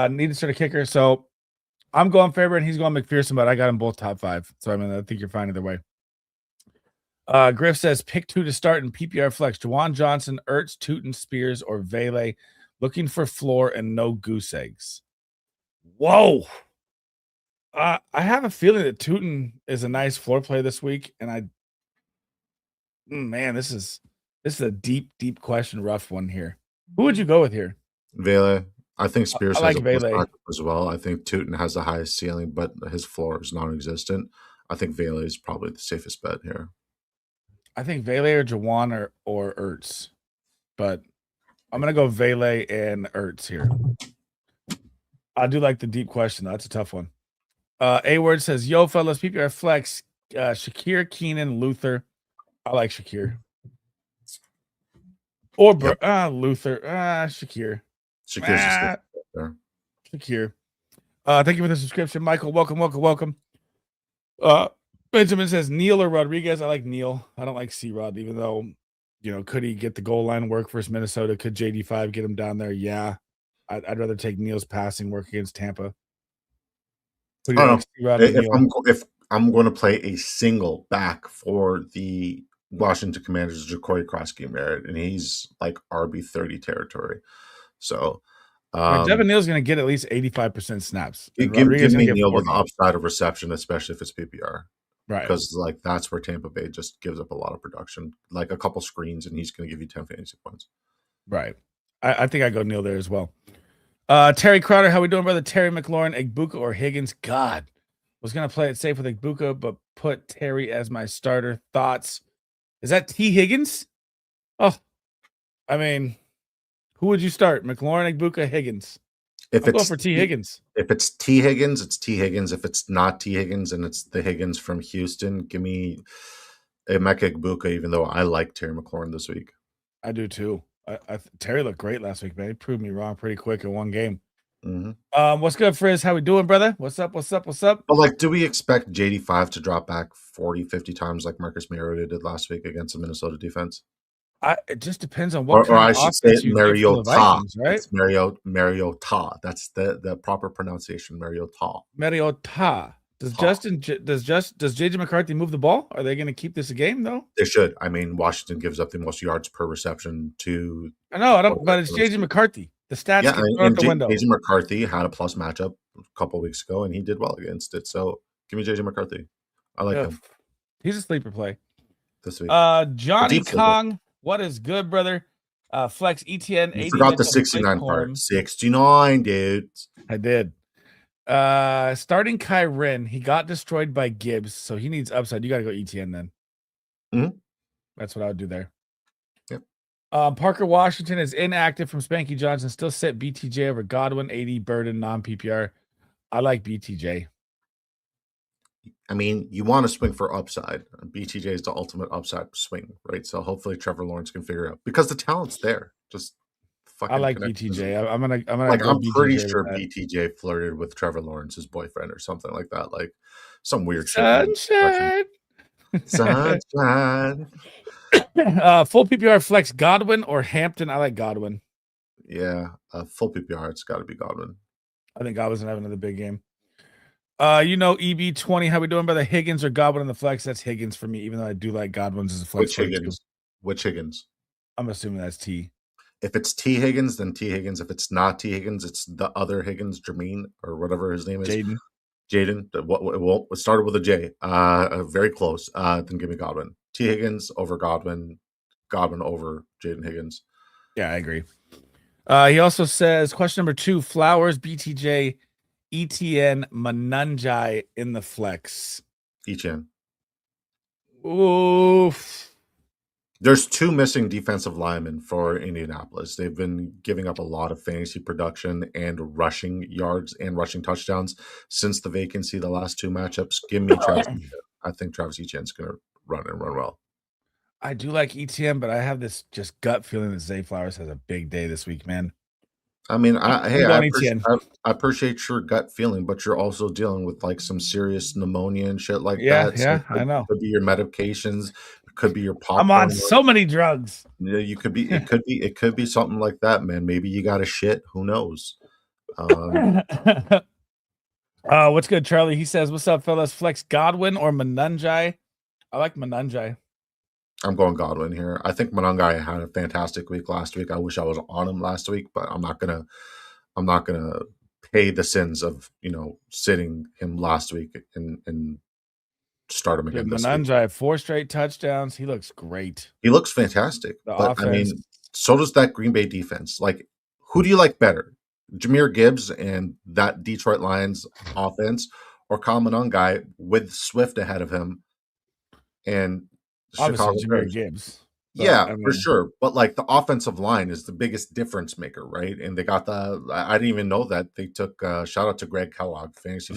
Need to start a kicker. So I'm going favorite and he's going McPherson, but I got them both top 5. So I think you're fine either way. Griff says pick 2 to start in PPR flex. Juwan Johnson, Ertz, Tootin, Spears, or Vele. Looking for floor and no goose eggs. Whoa. I have a feeling that Tootin is a nice floor play this week, and this is a deep question, rough one here. Who would you go with here? Vele. I think Spears has a Vele as well. I think Tootin has the highest ceiling, but his floor is non-existent. I think Vele is probably the safest bet here. I think Vele or Juwan or Ertz, but I'm gonna go Vele and Ertz here. I do like the deep question. That's a tough one. A-Word says, yo, fellas, PPR flex, Shakir, Keenan, Luther. I like Shakir. Or Luther. Shakir. Shakir's there. Shakir. Thank you for the subscription, Michael. Welcome. Benjamin says, Neil or Rodriguez. I like Neil. I don't like C-Rod, even though, could he get the goal line work versus Minnesota? Could JD5 get him down there? Yeah. I'd rather take Neil's passing work against Tampa. If I'm going to play a single back for the Washington Commanders, Ja'Cory Cross-Game-Merritt, and he's like RB30 territory. So Devin Neal's going to get at least 85% snaps. Give me Neal with the upside of reception, especially if it's PPR. Right. Because that's where Tampa Bay just gives up a lot of production. Like a couple screens, and he's going to give you 10 fantasy points. Right. I think I go Neal there as well. Terry Crowder, how we doing, brother? Terry McLaurin, Igbuka, or Higgins? God, was going to play it safe with Igbuka, but put Terry as my starter. Thoughts? Is that T. Higgins? Oh, who would you start? McLaurin, Igbuka, Higgins? I'll go for T. Higgins. If it's T. Higgins, it's T. Higgins. If it's not T. Higgins and it's the Higgins from Houston, give me Emeka Igbuka, even though I like Terry McLaurin this week. I do too. Terry looked great last week, man. He proved me wrong pretty quick in one game. Mm-hmm. What's good, Frizz? How we doing, brother? What's up? But do we expect JD5 to drop back 40, 50 times like Marcus Mariota did last week against the Minnesota defense? It just depends on what kind of offense you give to the Vikings, right? It's Mariota. That's the proper pronunciation, Mariota. Mariota. Does JJ McCarthy move the ball? Are they going to keep this a game though? They should. Washington gives up the most yards per reception to. I don't. But it's JJ McCarthy. The stats get thrown out the window. JJ McCarthy had a plus matchup a couple of weeks ago, and he did well against it. So give me JJ McCarthy. I like him. He's a sleeper play this week. Johnny Kong, what is good, brother? Flex ETN. You forgot the 69 part. 69, dude. I did. Starting Kyren, he got destroyed by Gibbs, so he needs upside. You got to go ETN then. Mm-hmm. That's what I would do there. Yep. Parker Washington is inactive from Spanky Johnson. Still set BTJ over Godwin, 80 Burden, non-PPR. I like BTJ. You want to swing for upside. BTJ is the ultimate upside swing, right? So hopefully Trevor Lawrence can figure it out because the talent's there. Just I like BTJ. I'm gonna I'm pretty sure BTJ flirted with Trevor Lawrence's boyfriend or something like that. Like some weird Sunshine. Sunshine. Full PPR flex Godwin or Hampton. I like Godwin. Yeah, full PPR. It's got to be Godwin. I think Godwin's gonna have another big game. EB20. How we doing, brother? Higgins or Godwin in the flex? That's Higgins for me, even though I do like Godwin's as a flex. Which Higgins? I'm assuming that's T. If it's T. Higgins, then T. Higgins. If it's not T. Higgins, it's the other Higgins, Jermaine, or whatever his name is. Jaden. What started with a J. Very close. Then give me Godwin. T. Higgins over Godwin. Godwin over Jaden Higgins. Yeah, I agree. He also says, question number 2, Flowers, BTJ, ETN, Manunjai in the flex. ETN. Oof. There's 2 missing defensive linemen for Indianapolis. They've been giving up a lot of fantasy production and rushing yards and rushing touchdowns since the vacancy the last 2 matchups. Give me Travis Etienne. I think Travis Etienne's going to run well. I do like ETN, but I have this just gut feeling that Zay Flowers has a big day this week, man. I mean, I appreciate your gut feeling, but you're also dealing with like some serious pneumonia and shit like that. Yeah, so I know. Could be your medications, it could be your popcorn. I'm on so many drugs. Yeah, you could be. It could be something like that, man. Maybe you got a shit. Who knows? What's good, Charlie? He says, "What's up, fellas? Flex Godwin or Manunjai?" I like Manunjai. I'm going Godwin here. I think Manungai had a fantastic week last week. I wish I was on him last week, but I'm not gonna pay the sins of sitting him last week and start him again. Manunjai, 4 straight touchdowns. He looks great. He looks fantastic. But I mean, so does that Green Bay defense. Like, who do you like better? Jahmyr Gibbs and that Detroit Lions offense, or Kyle Manungai with Swift ahead of him and obviously Jahmyr Gibbs. Yeah, for sure. But like the offensive line is the biggest difference maker, right? And they got I didn't even know that they took shout out to Greg Kellogg, fantasy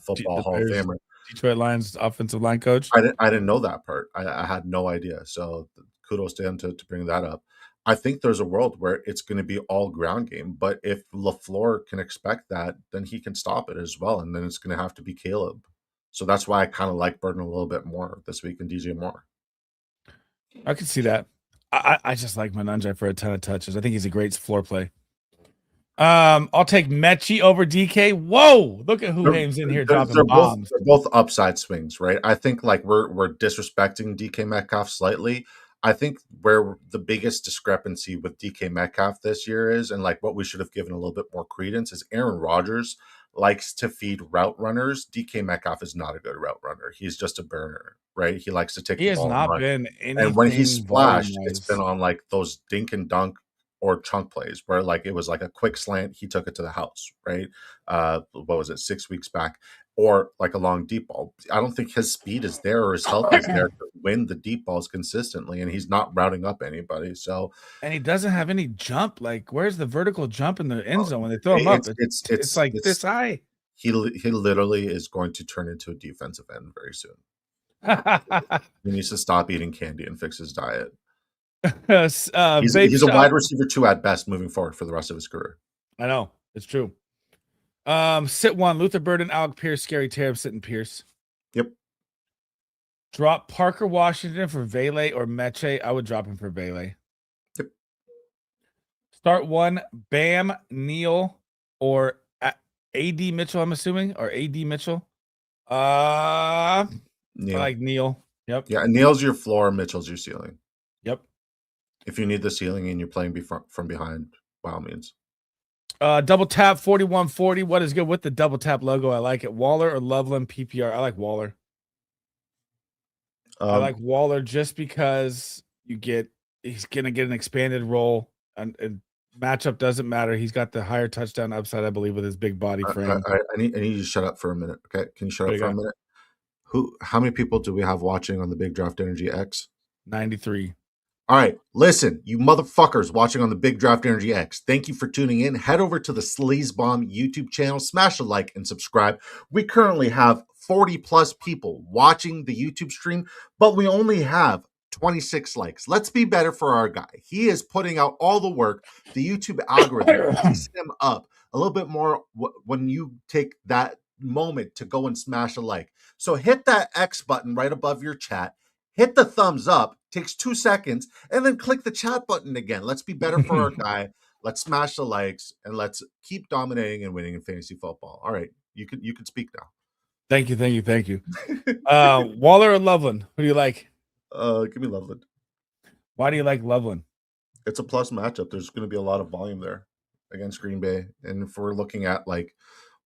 football Hall of Famer. Detroit Lions offensive line coach. I didn't know that part. I had no idea. So kudos to him to bring that up. I think there's a world where it's going to be all ground game, but if LaFleur can expect that, then he can stop it as well. And then it's going to have to be Caleb. So that's why I kind of like Burton a little bit more this week and DJ Moore. I can see that. I just like Manunjai for a ton of touches. I think he's a great floor play. I'll take Mechie over DK. Whoa, look at who name's in here dropping bombs. They're both upside swings, right? I think like we're disrespecting DK Metcalf slightly. I think where the biggest discrepancy with DK Metcalf this year is, and like what we should have given a little bit more credence, is Aaron Rodgers likes to feed route runners. DK Metcalf is not a good route runner. He's just a burner, right? He likes to take the ball. He has not been anything. And when he's splashed, it's been on like those dink and dunk or chunk plays where like it was like a quick slant, he took it to the house, right? What was it, 6 weeks back? Or like a long deep ball. I don't think his speed is there or his health is there to win the deep balls consistently, and he's not routing up anybody. So, and he doesn't have any jump. Like, where's the vertical jump in the end zone when they throw him up? It's like this high. He literally is going to turn into a defensive end very soon. He needs to stop eating candy and fix his diet. He's a wide receiver 2 at best moving forward for the rest of his career. I know, it's true. Sit 1, Luther Burden, Alec Pierce, Scary Terry, sitting Pierce. Yep. Drop Parker Washington for Vele or Meche. I would drop him for Vele. Yep. Start 1, Bam, Neal, or AD Mitchell, I'm assuming, or AD Mitchell. Neal. I like Neal. Yep. Yeah, Neal's your floor, Mitchell's your ceiling. Yep. If you need the ceiling and you're playing from behind, by all means. Double tap 4140. What is good with the double tap logo? I like it. Waller or Loveland PPR? I like Waller. I like Waller just because he's gonna get an expanded role and matchup doesn't matter. He's got the higher touchdown upside, I believe, with his big body frame. I need you to shut up for a minute. Okay, can you shut up for a minute? How many people do we have watching on the Big Draft Energy X? 93. All right, listen, you motherfuckers watching on the Big Draft Energy X, thank you for tuning in. Head over to the Sleazebomb YouTube channel, smash a like and subscribe. We currently have 40 plus people watching the YouTube stream, but we only have 26 likes. Let's be better for our guy. He is putting out all the work. The YouTube algorithm keeps him up a little bit more when you take that moment to go and smash a like. So hit that X button right above your chat. Hit the thumbs up, takes 2 seconds, and then click the chat button again. Let's be better for our guy. Let's smash the likes, and let's keep dominating and winning in fantasy football. All right, you can speak now. Thank you. Waller or Loveland? Who do you like? Give me Loveland. Why do you like Loveland? It's a plus matchup. There's going to be a lot of volume there against Green Bay, and if we're looking at like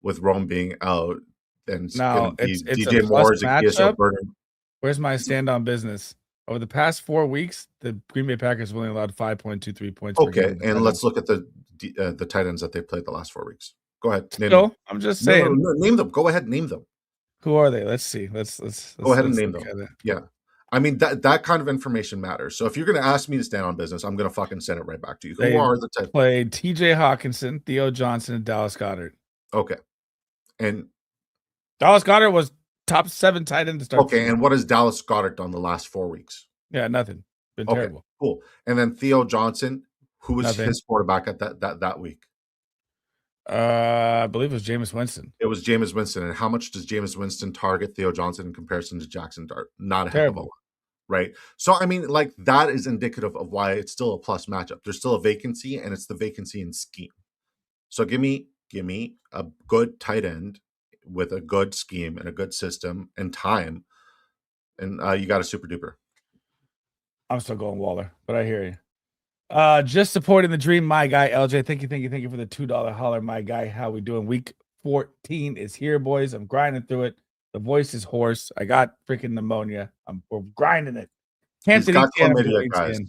with Rome being out, then now it's DJ a Moore plus is a matchup. Where's my stand on business? Over the past 4 weeks, the Green Bay Packers have only allowed 5.23 points per Okay, game. and let's look at the tight ends that they played the last 4 weeks. Go ahead. Name them. I'm just saying. No, name them. Go ahead, name them. Who are they? Let's see. Let's go ahead and name them. Yeah. I mean, that kind of information matters. So if you're going to ask me to stand on business, I'm going to fucking send it right back to you. Who are the type? Played T.J. Hawkinson, Theo Johnson, and Dallas Goedert. Okay. And Dallas Goedert was top 7 tight end to start. Okay, and what has Dallas Goedert done the last 4 weeks? Yeah, nothing. Been terrible. Cool. And then Theo Johnson, who was his quarterback at that week? I believe it was Jameis Winston. It was Jameis Winston. And how much does Jameis Winston target Theo Johnson in comparison to Jackson Dart? Not a heck of a lot, right? So, I mean, like, that is indicative of why it's still a plus matchup. There's still a vacancy, and it's the vacancy in scheme. So give me a good tight end with a good scheme and a good system and time, and you got a super duper. I'm still going Waller, but I hear you. Just supporting the dream, my guy LJ. Thank you for the $2 holler, my guy. How we doing? Week 14 is here, boys. I'm grinding through it. The voice is hoarse. I got freaking pneumonia. We're grinding it. He's got chlamydia, guys.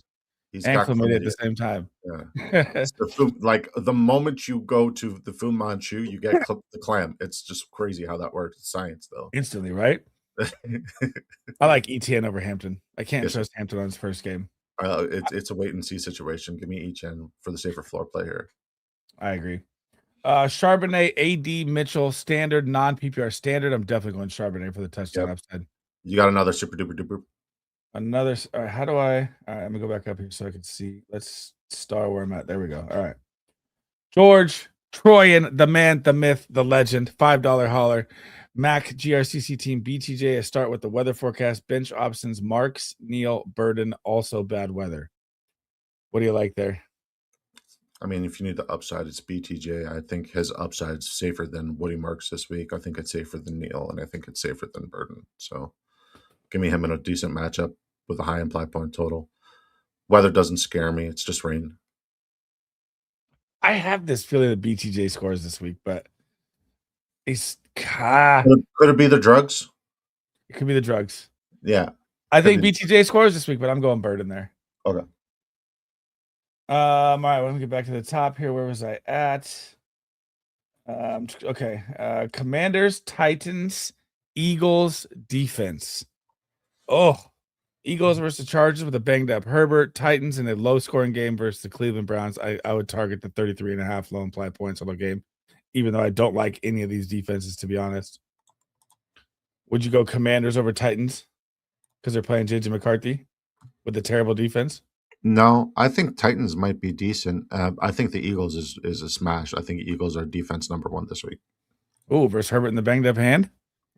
He's got chlamydia at the same time. Yeah. Like the moment you go to the Fu Manchu, you get the clam. It's just crazy how that works. It's science, though. Instantly, right? I like ETN over Hampton. I can't trust Hampton on his first game. It's a wait and see situation. Give me ETN for the safer floor play here. I agree. Charbonnet, AD, Mitchell, standard, non-PPR standard. I'm definitely going Charbonnet for the touchdown upside. You got another super duper duper. Another. How do I? All right, I'm gonna go back up here so I can see. Let's start where I'm at. There we go. All right. George Troyan, the man, the myth, the legend. $5 holler. Mac GRCC team BTJ. I start with the weather forecast. Bench options: Marks, Neal, Burden. Also bad weather. What do you like there? I mean, if you need the upside, it's BTJ. I think his upside's safer than Woody Marks this week. I think it's safer than Neal, and I think it's safer than Burden. So give me him in a decent matchup with a high implied point total. Weather doesn't scare me. It's just rain. I have this feeling that BTJ scores this week, but it's could it be the drugs? It could be the drugs. Yeah. I think BTJ scores this week, but I'm going Burden there. Okay. All right, let me get back to the top here. Where was I at? Okay. Commanders, Titans, Eagles, defense. Oh, Eagles versus Chargers with a banged up Herbert. Titans in a low scoring game versus the Cleveland Browns. I would target the 33.5 low implied points on the game, even though I don't like any of these defenses, to be honest. Would you go Commanders over Titans because they're playing JJ McCarthy with a terrible defense? No, I think Titans might be decent. I think the Eagles is a smash. I think Eagles are defense number 1 this week. Oh, versus Herbert in the banged up hand?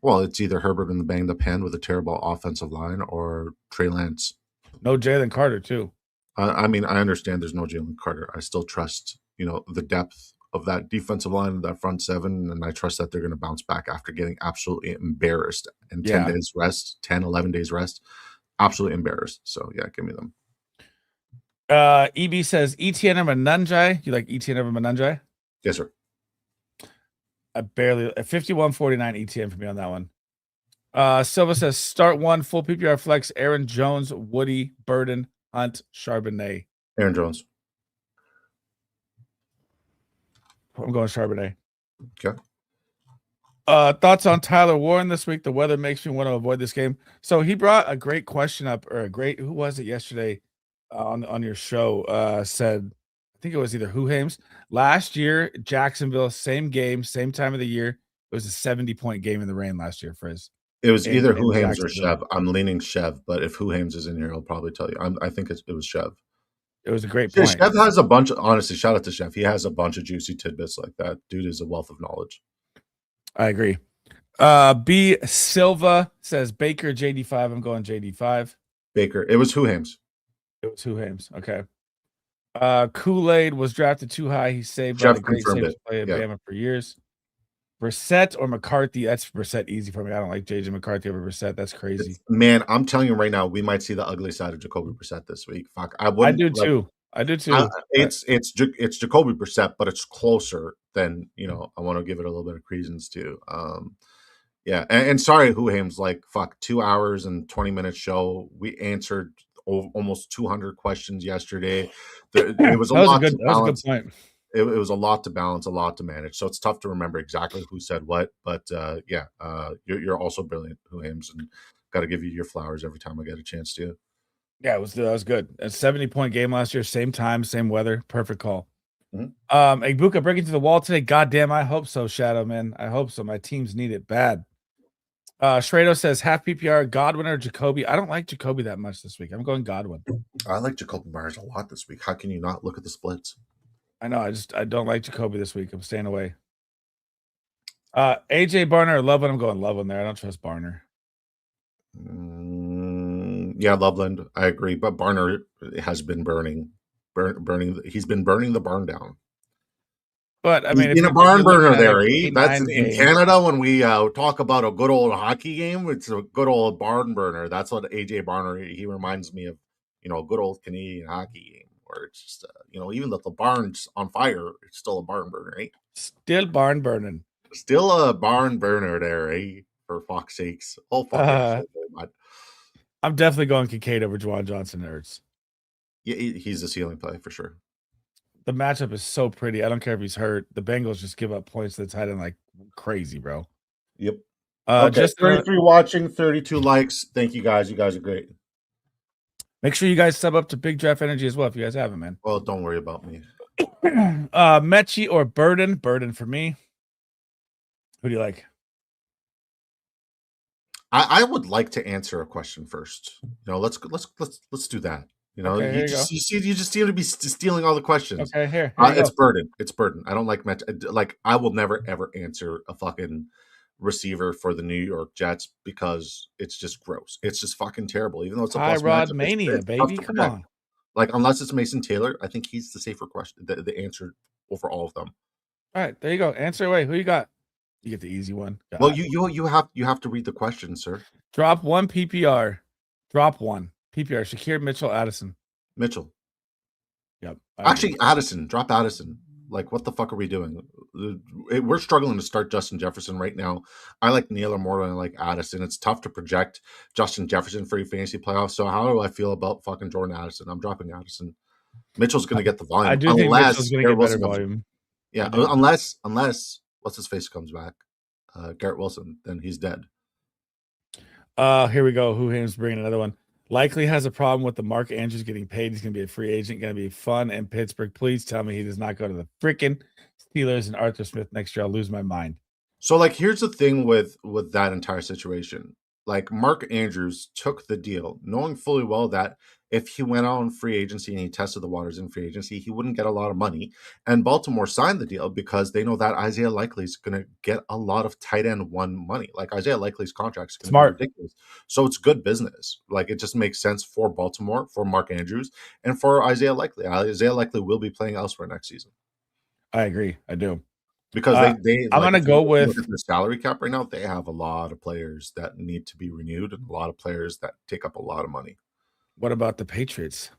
Well, it's either Herbert in the banged up hand with a terrible offensive line or Trey Lance. No Jalen Carter, too. I mean, I understand there's no Jalen Carter. I still trust, the depth of that defensive line, that front 7, and I trust that they're going to bounce back after getting absolutely embarrassed in 10 days rest, 10, 11 days rest. Absolutely embarrassed. So, yeah, give me them. EB says ETN over Manunjai. You like ETN over Manunjai? Yes, sir. I barely 51-49 ETN for me on that one. Silva says start 1 full PPR flex. Aaron Jones, Woody, Burden, Hunt, Charbonnet. Aaron Jones. I'm going Charbonnet. Okay. Thoughts on Tyler Warren this week? The weather makes me want to avoid this game. So he brought a great question up, or who was it yesterday on your show? Said, I think it was either Hames. Last year, Jacksonville, same game, same time of the year. It was a 70-point game in the rain last year for his. It was either Hames or Chev. I'm leaning Chev, but if Hames is in here, I'll probably tell you. I think it was Chev. It was a great point. Chev has a bunch of, honestly, shout out to Chev. He has a bunch of juicy tidbits like that. Dude is a wealth of knowledge. I agree. B Silva says Baker JD5. I'm going JD5. Baker. It was Hames. It was Hames. Okay. Kool-Aid was drafted too high. He's saved by the great safety play at Bama for years. Brissett or McCarthy? That's Brissett easy for me. I don't like JJ McCarthy over Brissett. That's crazy. Man, I'm telling you right now, we might see the ugly side of Jacoby Brissett this week. Fuck, I do too. It's Jacoby Brissett, but it's closer than I want to give it a little bit of credence to. Yeah, and sorry, Whoham's like fuck 2 hours and 20-minute show. We answered almost 200 questions yesterday. It was a lot to that was a good balance. point. It was a lot to balance, a lot to manage. So it's tough to remember exactly who said what. But you're also brilliant, Whoham's, and got to give you your flowers every time I get a chance to. Yeah, that was good. A 70-point game last year, same time, same weather, perfect call. Mm-hmm. Ibuka breaking through the wall today. Goddamn, I hope so, Shadow man. I hope so. My teams need it bad. Shrado says half PPR, Godwin or Jacoby. I don't like Jacoby that much this week. I'm going Godwin. I like Jacoby Myers a lot this week. How can you not look at the splits? I know. I don't like Jacoby this week. I'm staying away. AJ Barner or Loveland. I'm going Loveland there. I don't trust Barner. Yeah, Loveland. I agree, but Barner has been burning. He's been burning the barn down. But I mean, he's been a barn burner there. That's in Canada when we talk about a good old hockey game. It's a good old barn burner. That's what AJ Barner. He reminds me of, a good old Canadian hockey game where it's just even though the barn's on fire, it's still a barn burner, right? Still barn burning. Still a barn burner there, eh? For fuck's sakes! Oh fuck! I'm definitely going Kincaid over Juwan Johnson Ertz. Yeah, he's a ceiling play for sure. The matchup is so pretty. I don't care if he's hurt. The Bengals just give up points to the tight end like crazy, bro. Yep. Okay, just 33 watching, 32 likes. Thank you guys. You guys are great. Make sure you guys sub up to Big Draft Energy as well if you guys haven't, man. Well, don't worry about me. Mechie or Burden? Burden for me. Who do you like? I would like to answer a question first. Let's do that. Okay, you just seem to be stealing all the questions. Okay, here it's Burden. It's Burden. I don't like like I will never ever answer a fucking receiver for the New York Jets because it's just gross. It's just fucking terrible. Even though it's a plus Rod Mania, baby. Come on. Like unless it's Mason Taylor, I think he's the safer question. The answer over all of them. All right, there you go. Answer away. Who you got? You get the easy one. God. Well, you have to read the question, sir. Drop one PPR. Drop one PPR. Shakir, Mitchell, Addison. Mitchell. Yep. Actually, Addison. Drop Addison. Like, what the fuck are we doing? We're struggling to start Justin Jefferson right now. I like Naylor more than I like Addison. It's tough to project Justin Jefferson for your fantasy playoffs. So how do I feel about fucking Jordan Addison? I'm dropping Addison. Mitchell's going to get the volume. I do think Mitchell's going to get better volume. Yeah, unless what's his face comes back, Garrett Wilson, then he's dead. Here we go. Whoham's bringing another one. Likely has a problem with the Mark Andrews getting paid. He's going to be a free agent. Going to be fun in Pittsburgh. Please tell me he does not go to the freaking Steelers and Arthur Smith next year. I'll lose my mind. So, like, here's the thing with that entire situation. Like, Mark Andrews took the deal, knowing fully well that if he went on free agency and he tested the waters in free agency, he wouldn't get a lot of money. And Baltimore signed the deal because they know that Isaiah Likely is going to get a lot of tight end one money. Like Isaiah Likely's contract is going to be ridiculous. So it's good business. Like it just makes sense for Baltimore, for Mark Andrews, and for Isaiah Likely. Isaiah Likely will be playing elsewhere next season. I agree. I do. Because they I'm going to go with the salary cap right now. They have a lot of players that need to be renewed and a lot of players that take up a lot of money. What about the Patriots?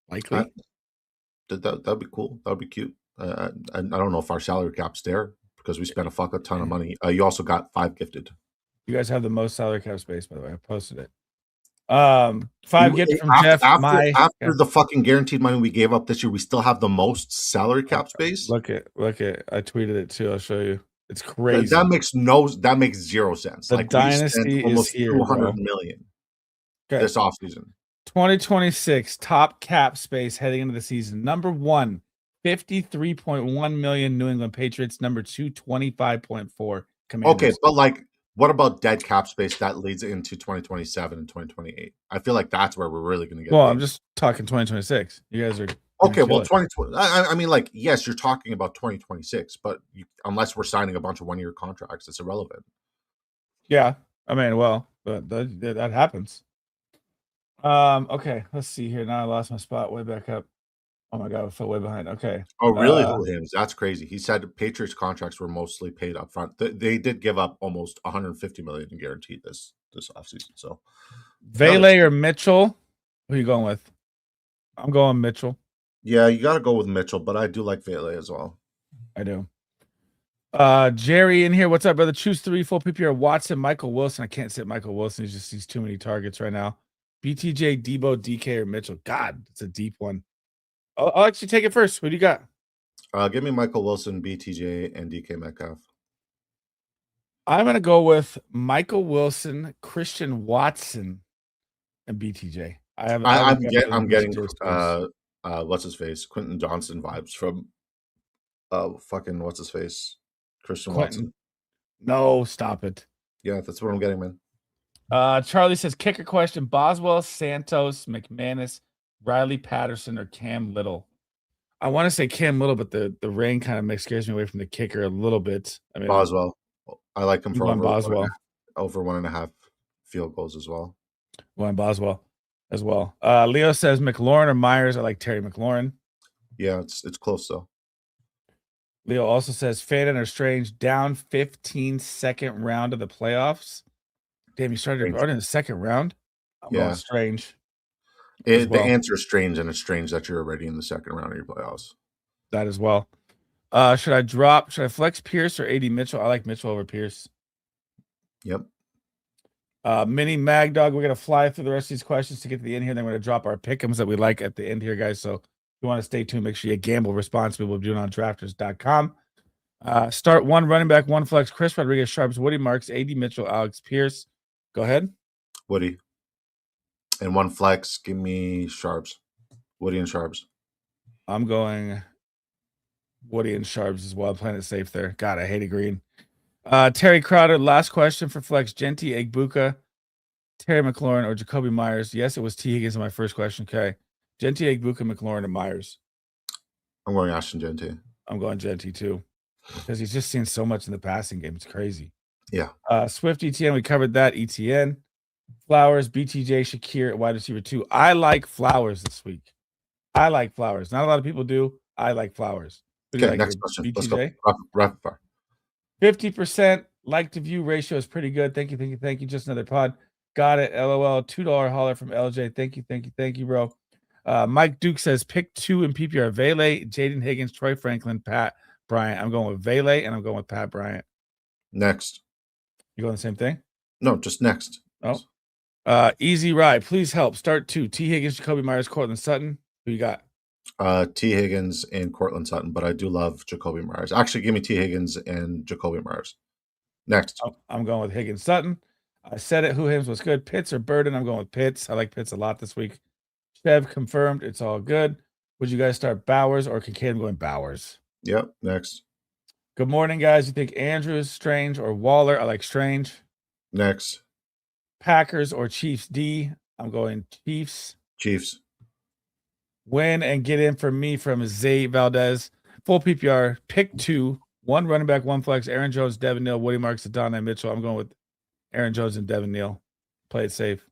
Likely? That'd be cool. That'd be cute. I don't know if our salary cap's there because we spent a ton of money. You also got 5 gifted. You guys have the most salary cap space, by the way. I posted it. 5 gifted from Jeff. After the fucking guaranteed money we gave up this year, we still have the most salary cap space. Look at. I tweeted it too. I'll show you. It's crazy. That makes zero sense. The Dynasty almost is here, 200 million this offseason. 2026 top cap space heading into the season. Number 1, 53.1 million New England Patriots. Number 2, 25.4 Commanders. Okay, but like, what about dead cap space that leads into 2027 and 2028? I feel like that's where we're really going to get. Well, I'm just talking 2026. You guys are okay. Well, 2020. I mean, like, yes, you're talking about 2026, but unless we're signing a bunch of 1-year contracts, it's irrelevant. Yeah, I mean, well, but that happens. Okay, let's see here. Now I lost my spot way back up. Oh my god, I fell way behind. Okay. Oh, really? That's crazy. He said Patriots contracts were mostly paid up front. They did give up almost 150 million in guaranteed this offseason. So Vele or Mitchell? Who are you going with? I'm going Mitchell. Yeah, you got to go with Mitchell, but I do like Vele as well. I do. Jerry in here. What's up, brother? Choose 3 full PPR. Watson, Michael Wilson. I can't sit Michael Wilson. He just sees too many targets right now. BTJ, Debo, DK, or Mitchell. God, it's a deep one. I'll actually take it first. What do you got? Give me Michael Wilson, BTJ, and DK Metcalf. I'm going to go with Michael Wilson, Christian Watson, and BTJ. I'm getting what's his face? Quentin Johnson vibes from fucking what's his face? Christian Watson. No, stop it. Yeah, that's what I'm getting, man. Charlie says, kicker question: Boswell, Santos, McManus, Riley Patterson, or Cam Little? I want to say Cam Little, but the rain kind of scares me away from the kicker a little bit. I mean, Boswell. I like him for Boswell. Over 1.5 field goals as well. One Boswell as well. Leo says McLaurin or Myers. I like Terry McLaurin. Yeah, it's close though. Leo also says Fannin or Strange down 15 second round of the playoffs. Damn, you started in the second round. I'm going Strange. The answer is Strange, and it's strange that you're already in the second round of your playoffs. That as well. Should I flex Pierce or AD Mitchell? I like Mitchell over Pierce. Yep. Mini Mag Dog, we're going to fly through the rest of these questions to get to the end here. Then we're going to drop our pick'ems that we like at the end here, guys. So if you want to stay tuned, make sure you gamble responsibly. We'll do it on drafters.com. Start 1 running back, 1 flex. Chris Rodriguez, Sharps, Woody Marks, AD Mitchell, Alex Pierce. Go ahead. Woody. And 1 flex, give me Sharps. Woody and Sharps. I'm going Woody and Sharps as well. I'm playing it safe there. God, I hate a green. Terry Crowder, last question for flex. Genti, Egbuka, Terry McLaurin, or Jacoby Myers. Yes, it was T. Higgins in my first question. Okay. Genti, Egbuka, McLaurin, and Myers. I'm going Ashton Genti. I'm going Genti too. Because he's just seen so much in the passing game. It's crazy. Yeah. Swift ETN, we covered that. ETN. Flowers, BTJ, Shakir at wide receiver 2. I like Flowers this week. I like Flowers. Not a lot of people do. I like Flowers. Okay, next question. BTJ? Let's go. Rapid fire. 50% like to view ratio is pretty good. Thank you. Just another pod. Got it. LOL. $2 holler from LJ. Thank you, bro. Mike Duke says pick 2 in PPR. Vele, Jaden Higgins, Troy Franklin, Pat Bryant. I'm going with Vele and I'm going with Pat Bryant. Next. You going the same thing? No, just next. Oh. Easy ride. Please help. Start 2. T. Higgins, Jacoby Myers, Cortland Sutton. Who you got? T. Higgins and Cortland Sutton, but I do love Jacoby Myers. Actually, give me T. Higgins and Jacoby Myers. Next. I'm going with Higgins Sutton. I said it. Who Hims was good? Pitts or Burden? I'm going with Pitts. I like Pitts a lot this week. Chev confirmed. It's all good. Would you guys start Bowers or Kincaid? I'm going Bowers. Yep. Next. Good morning, guys. You think Andrews, Strange, or Waller? I like Strange. Next. Packers or Chiefs D? I'm going Chiefs. Chiefs. Win and get in for me from Zay Valdez. Full PPR. Pick 2. 1 running back, 1 flex. Aaron Jones, Devin Neal, Woody Marks, Adonai Mitchell. I'm going with Aaron Jones and Devin Neal. Play it safe.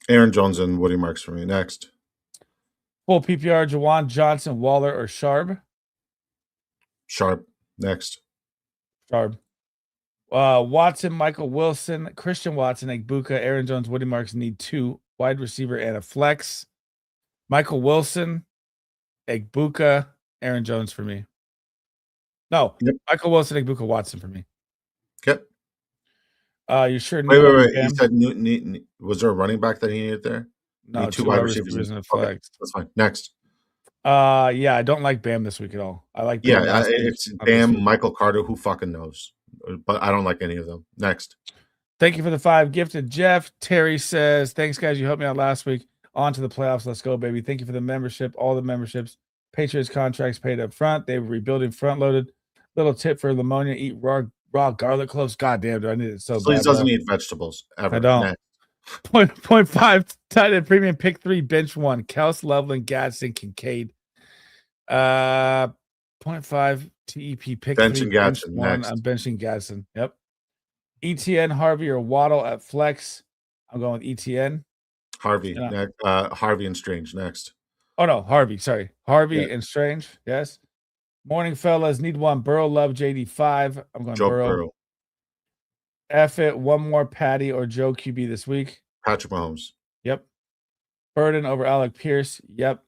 Aaron Jones and Woody Marks for me. Next. Full PPR. Jawan Johnson, Waller, or Sharp? Sharp. Next. Sharp. Watson, Michael Wilson, Christian Watson, Egbuka, Aaron Jones, Woody Marks need 2 wide receiver and a flex. Michael Wilson, Egbuka, Aaron Jones for me. No, yep. Michael Wilson, Egbuka, Watson for me. Okay. You sure? Wait. You said was there a running back that he needed there? No, 2 wide receivers and a flex. Okay, that's fine. Next. Yeah, I don't like Bam this week at all. I like Bam. Yeah, it's Bam, Michael Carter. Who fucking knows? But I don't like any of them. Next. Thank you for the 5 gifted. Jeff Terry says, thanks, guys. You helped me out last week. On to the playoffs. Let's go, baby. Thank you for the membership. All the memberships. Patriots contracts paid up front. They were rebuilding front loaded. Little tip for Lamonia. Eat raw garlic cloves. God damn, do I need it so Please bad. Doesn't eat vegetables ever. I don't. Next. 0.5 tight end premium. Pick 3. Bench 1. Kels, Loveland, Gadsden, Kincaid. 0.5 TEP. Pick bench 3. And Gadsden. Bench 1. Next. I'm benching Gadsden. Yep. ETN, Harvey, or Waddle at flex. I'm going with ETN. Harvey. Harvey and Strange. Next. Oh, no. Harvey. Sorry. Harvey and Strange. Yes. Morning, fellas. Need 1. Burrow, Love, JD5. I'm going Burrow. F it. 1 more Patty or Joe QB this week. Patrick Mahomes. Yep. Burden over Alec Pierce. Yep.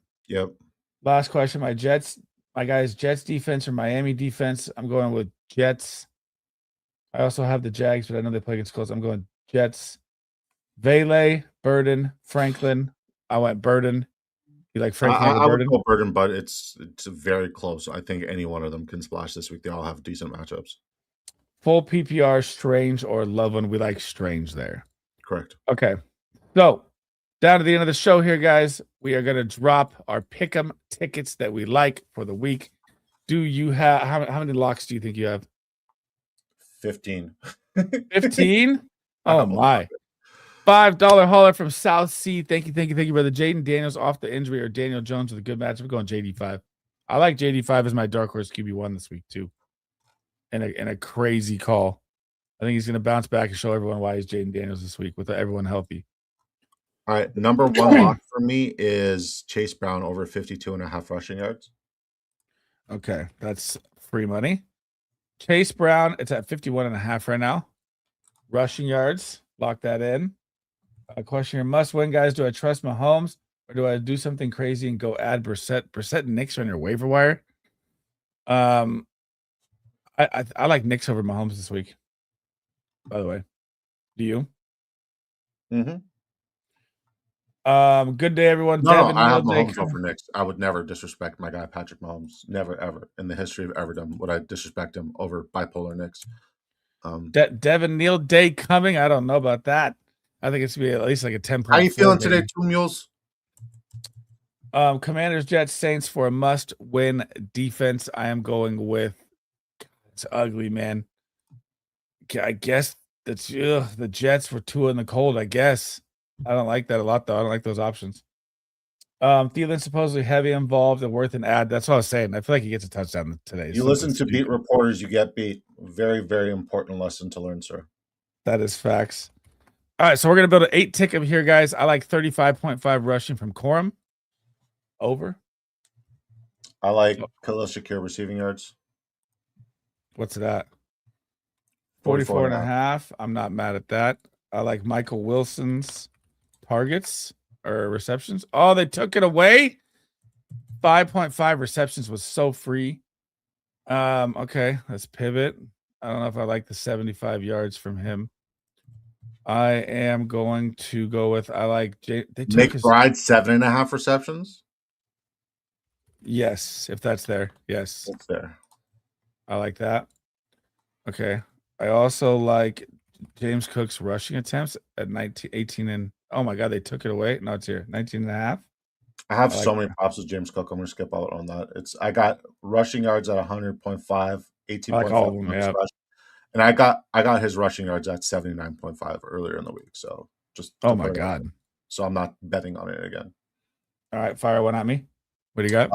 Last question. My guys, Jets defense or Miami defense. I'm going with Jets. I also have the Jags, but I know they play against Colts. I'm going Jets. Vele, Burden, Franklin. I went Burden. You like Franklin over I would Burden? go Burden, but it's very close. I think any one of them can splash this week. They all have decent matchups. Full PPR, Strange or Loveland. We like Strange there. Correct. Okay. So down to the end of the show here, guys. We are going to drop our pick'em tickets that we like for the week. Do you have how many locks do you think you have? 15. 15? Oh my. $5 hauler from South Sea. Thank you, brother. Jaden Daniels off the injury or Daniel Jones with a good matchup. We're going JD5. I like JD5 as my dark horse QB1 this week too. And a crazy call. I think he's going to bounce back and show everyone why he's Jaden Daniels this week with everyone healthy. All right. The number one lock for me is Chase Brown over 52.5 rushing yards. Okay. That's free money. Chase Brown, it's at 51.5 right now. Rushing yards. Lock that in. Question here. Must win, guys. Do I trust Mahomes or do I do something crazy and go add Brissett? Brissett and Knicks are on your waiver wire. I like Knicks over Mahomes this week. By the way, do you? Mm-hmm. Good day, everyone. No, I have Mahomes over Knicks. I would never disrespect my guy Patrick Mahomes. Never, ever in the history of everdom would I disrespect him over bipolar Knicks. Devin Neal day coming. I don't know about that. I think it's gonna be at least like a 10 point. How you feeling today, Two Mules? Commanders, Jets, Saints for a must-win defense. I am going with. It's ugly, man. I guess that's the Jets for two in the cold. I guess I don't like that a lot though. I don't like those options. Thielen supposedly heavy involved and worth an ad. That's what I was saying. I feel like he gets a touchdown today. You listen to beat reporters, you get beat. Very, very important lesson to learn, sir. That is facts. All right, so we're gonna build an 8 ticket here, guys. I like 35.5 rushing from Corum. Over. I like Khalil Shakir receiving yards. What's that? 44.5. I'm not mad at that. I like Michael Wilson's targets or receptions. Oh, they took it away. 5.5 receptions was so free. Okay, let's pivot. I don't know if I like the 75 yards from him. I am going to go with McBride 7.5 receptions. Yes, if that's there. Yes, it's there. I like that. Okay. I also like James Cook's rushing attempts at 18 and oh my god, they took it away. No, it's here. 19.5. I have so many props with James Cook. I'm gonna skip out on that. I got rushing yards at 100.5, 18.5 yeah. and I got his rushing yards at 79.5 earlier in the week. So just oh my god. So I'm not betting on it again. All right, fire one at me. What do you got?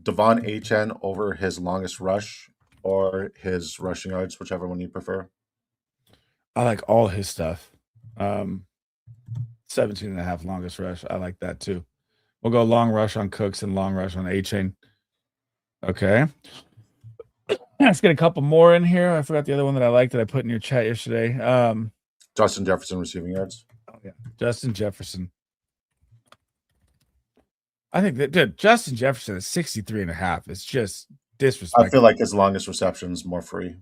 Devon Achane over his longest rush or his rushing yards, whichever one you prefer. I like all his stuff. 17.5 longest rush. I like that too. We'll go long rush on Cooks and long rush on Achane. Okay. Let's get a couple more in here. I forgot the other one that I liked that I put in your chat yesterday. Justin Jefferson receiving yards. Oh yeah, Justin Jefferson. I think that dude, Justin Jefferson is 63.5. It's just disrespectful. I feel like his longest reception is more free.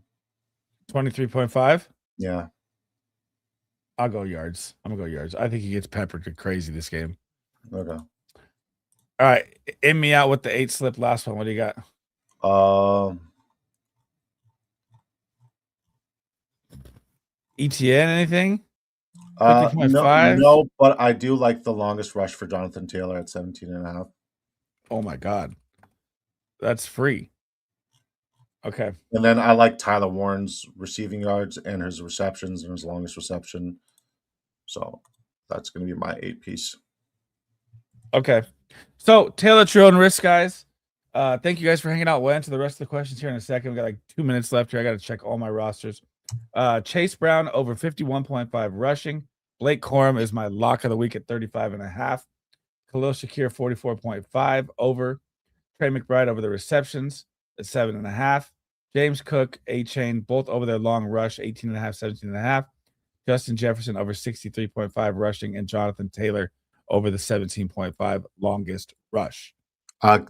23.5. Yeah. I'll go yards. I'm gonna go yards. I think he gets peppered crazy this game. Okay. All right. In me out with the 8 slip last one. What do you got? ETN anything? 50.5? No, but I do like the longest rush for Jonathan Taylor at 17.5. Oh my god. That's free. Okay. And then I like Tyler Warren's receiving yards and his receptions and his longest reception. So that's going to be my 8 piece. Okay. So tailor to your own risk, guys. Thank you guys for hanging out. We'll answer the rest of the questions here in a second. We got like 2 minutes left here. I got to check all my rosters. Chase Brown over 51.5 rushing. Blake Corum is my lock of the week at 35.5. Khalil Shakir 44.5 over. Trey McBride over the receptions at 7.5. James Cook, Achane, both over their long rush, 18.5, 17.5. Justin Jefferson over 63.5 rushing, and Jonathan Taylor over the 17.5 longest rush.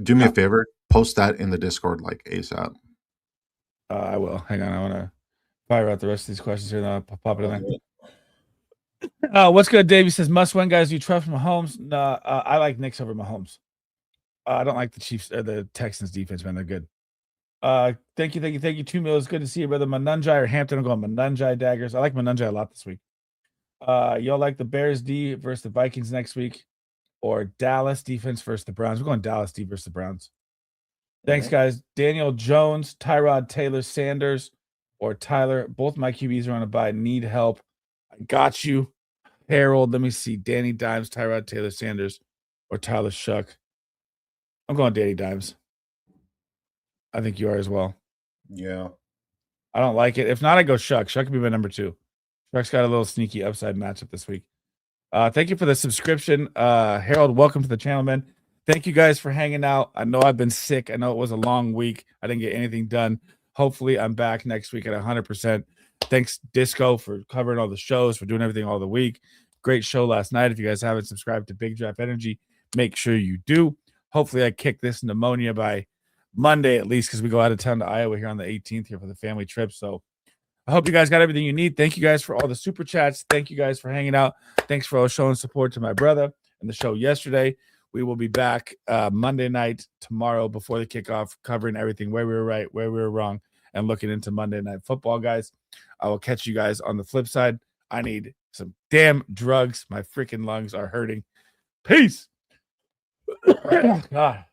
Do me a favor, post that in the Discord like ASAP. I will. Hang on, I want to Fire out the rest of these questions here, and I'll pop it in there. What's good, Davey says, must win, guys. Do you trust Mahomes? No, I like Knicks over Mahomes. I don't like the Chiefs or the Texans defense, man. They're good. Thank you. 2 meals. Good to see you, brother. Manunjai or Hampton. I'm going Manunjai Daggers. I like Manunjai a lot this week. Y'all like the Bears D versus the Vikings next week, or Dallas defense versus the Browns? We're going Dallas D versus the Browns. Thanks, guys. Daniel Jones, Tyrod Taylor Sanders, or Tyler. Both my QBs are on a bye. Need help. I got you. Harold, let me see. Danny Dimes, Tyrod Taylor Sanders, or Tyler Shuck. I'm going Danny Dimes. I think you are as well. Yeah. I don't like it. If not, I go Shuck. Shuck could be my number 2. Shuck's got a little sneaky upside matchup this week. Thank you for the subscription. Harold, welcome to the channel, man. Thank you guys for hanging out. I know I've been sick. I know it was a long week. I didn't get anything done. Hopefully, I'm back next week at 100%. Thanks, Disco, for covering all the shows, for doing everything all the week. Great show last night. If you guys haven't subscribed to Big Draft Energy, make sure you do. Hopefully, I kick this pneumonia by Monday at least, because we go out of town to Iowa here on the 18th here for the family trip. So I hope you guys got everything you need. Thank you guys for all the super chats. Thank you guys for hanging out. Thanks for all showing support to my brother and the show yesterday. We will be back Monday night tomorrow before the kickoff, covering everything, where we were right, where we were wrong, and looking into Monday Night Football, guys. I will catch you guys on the flip side. I need some damn drugs. My freaking lungs are hurting. Peace. God.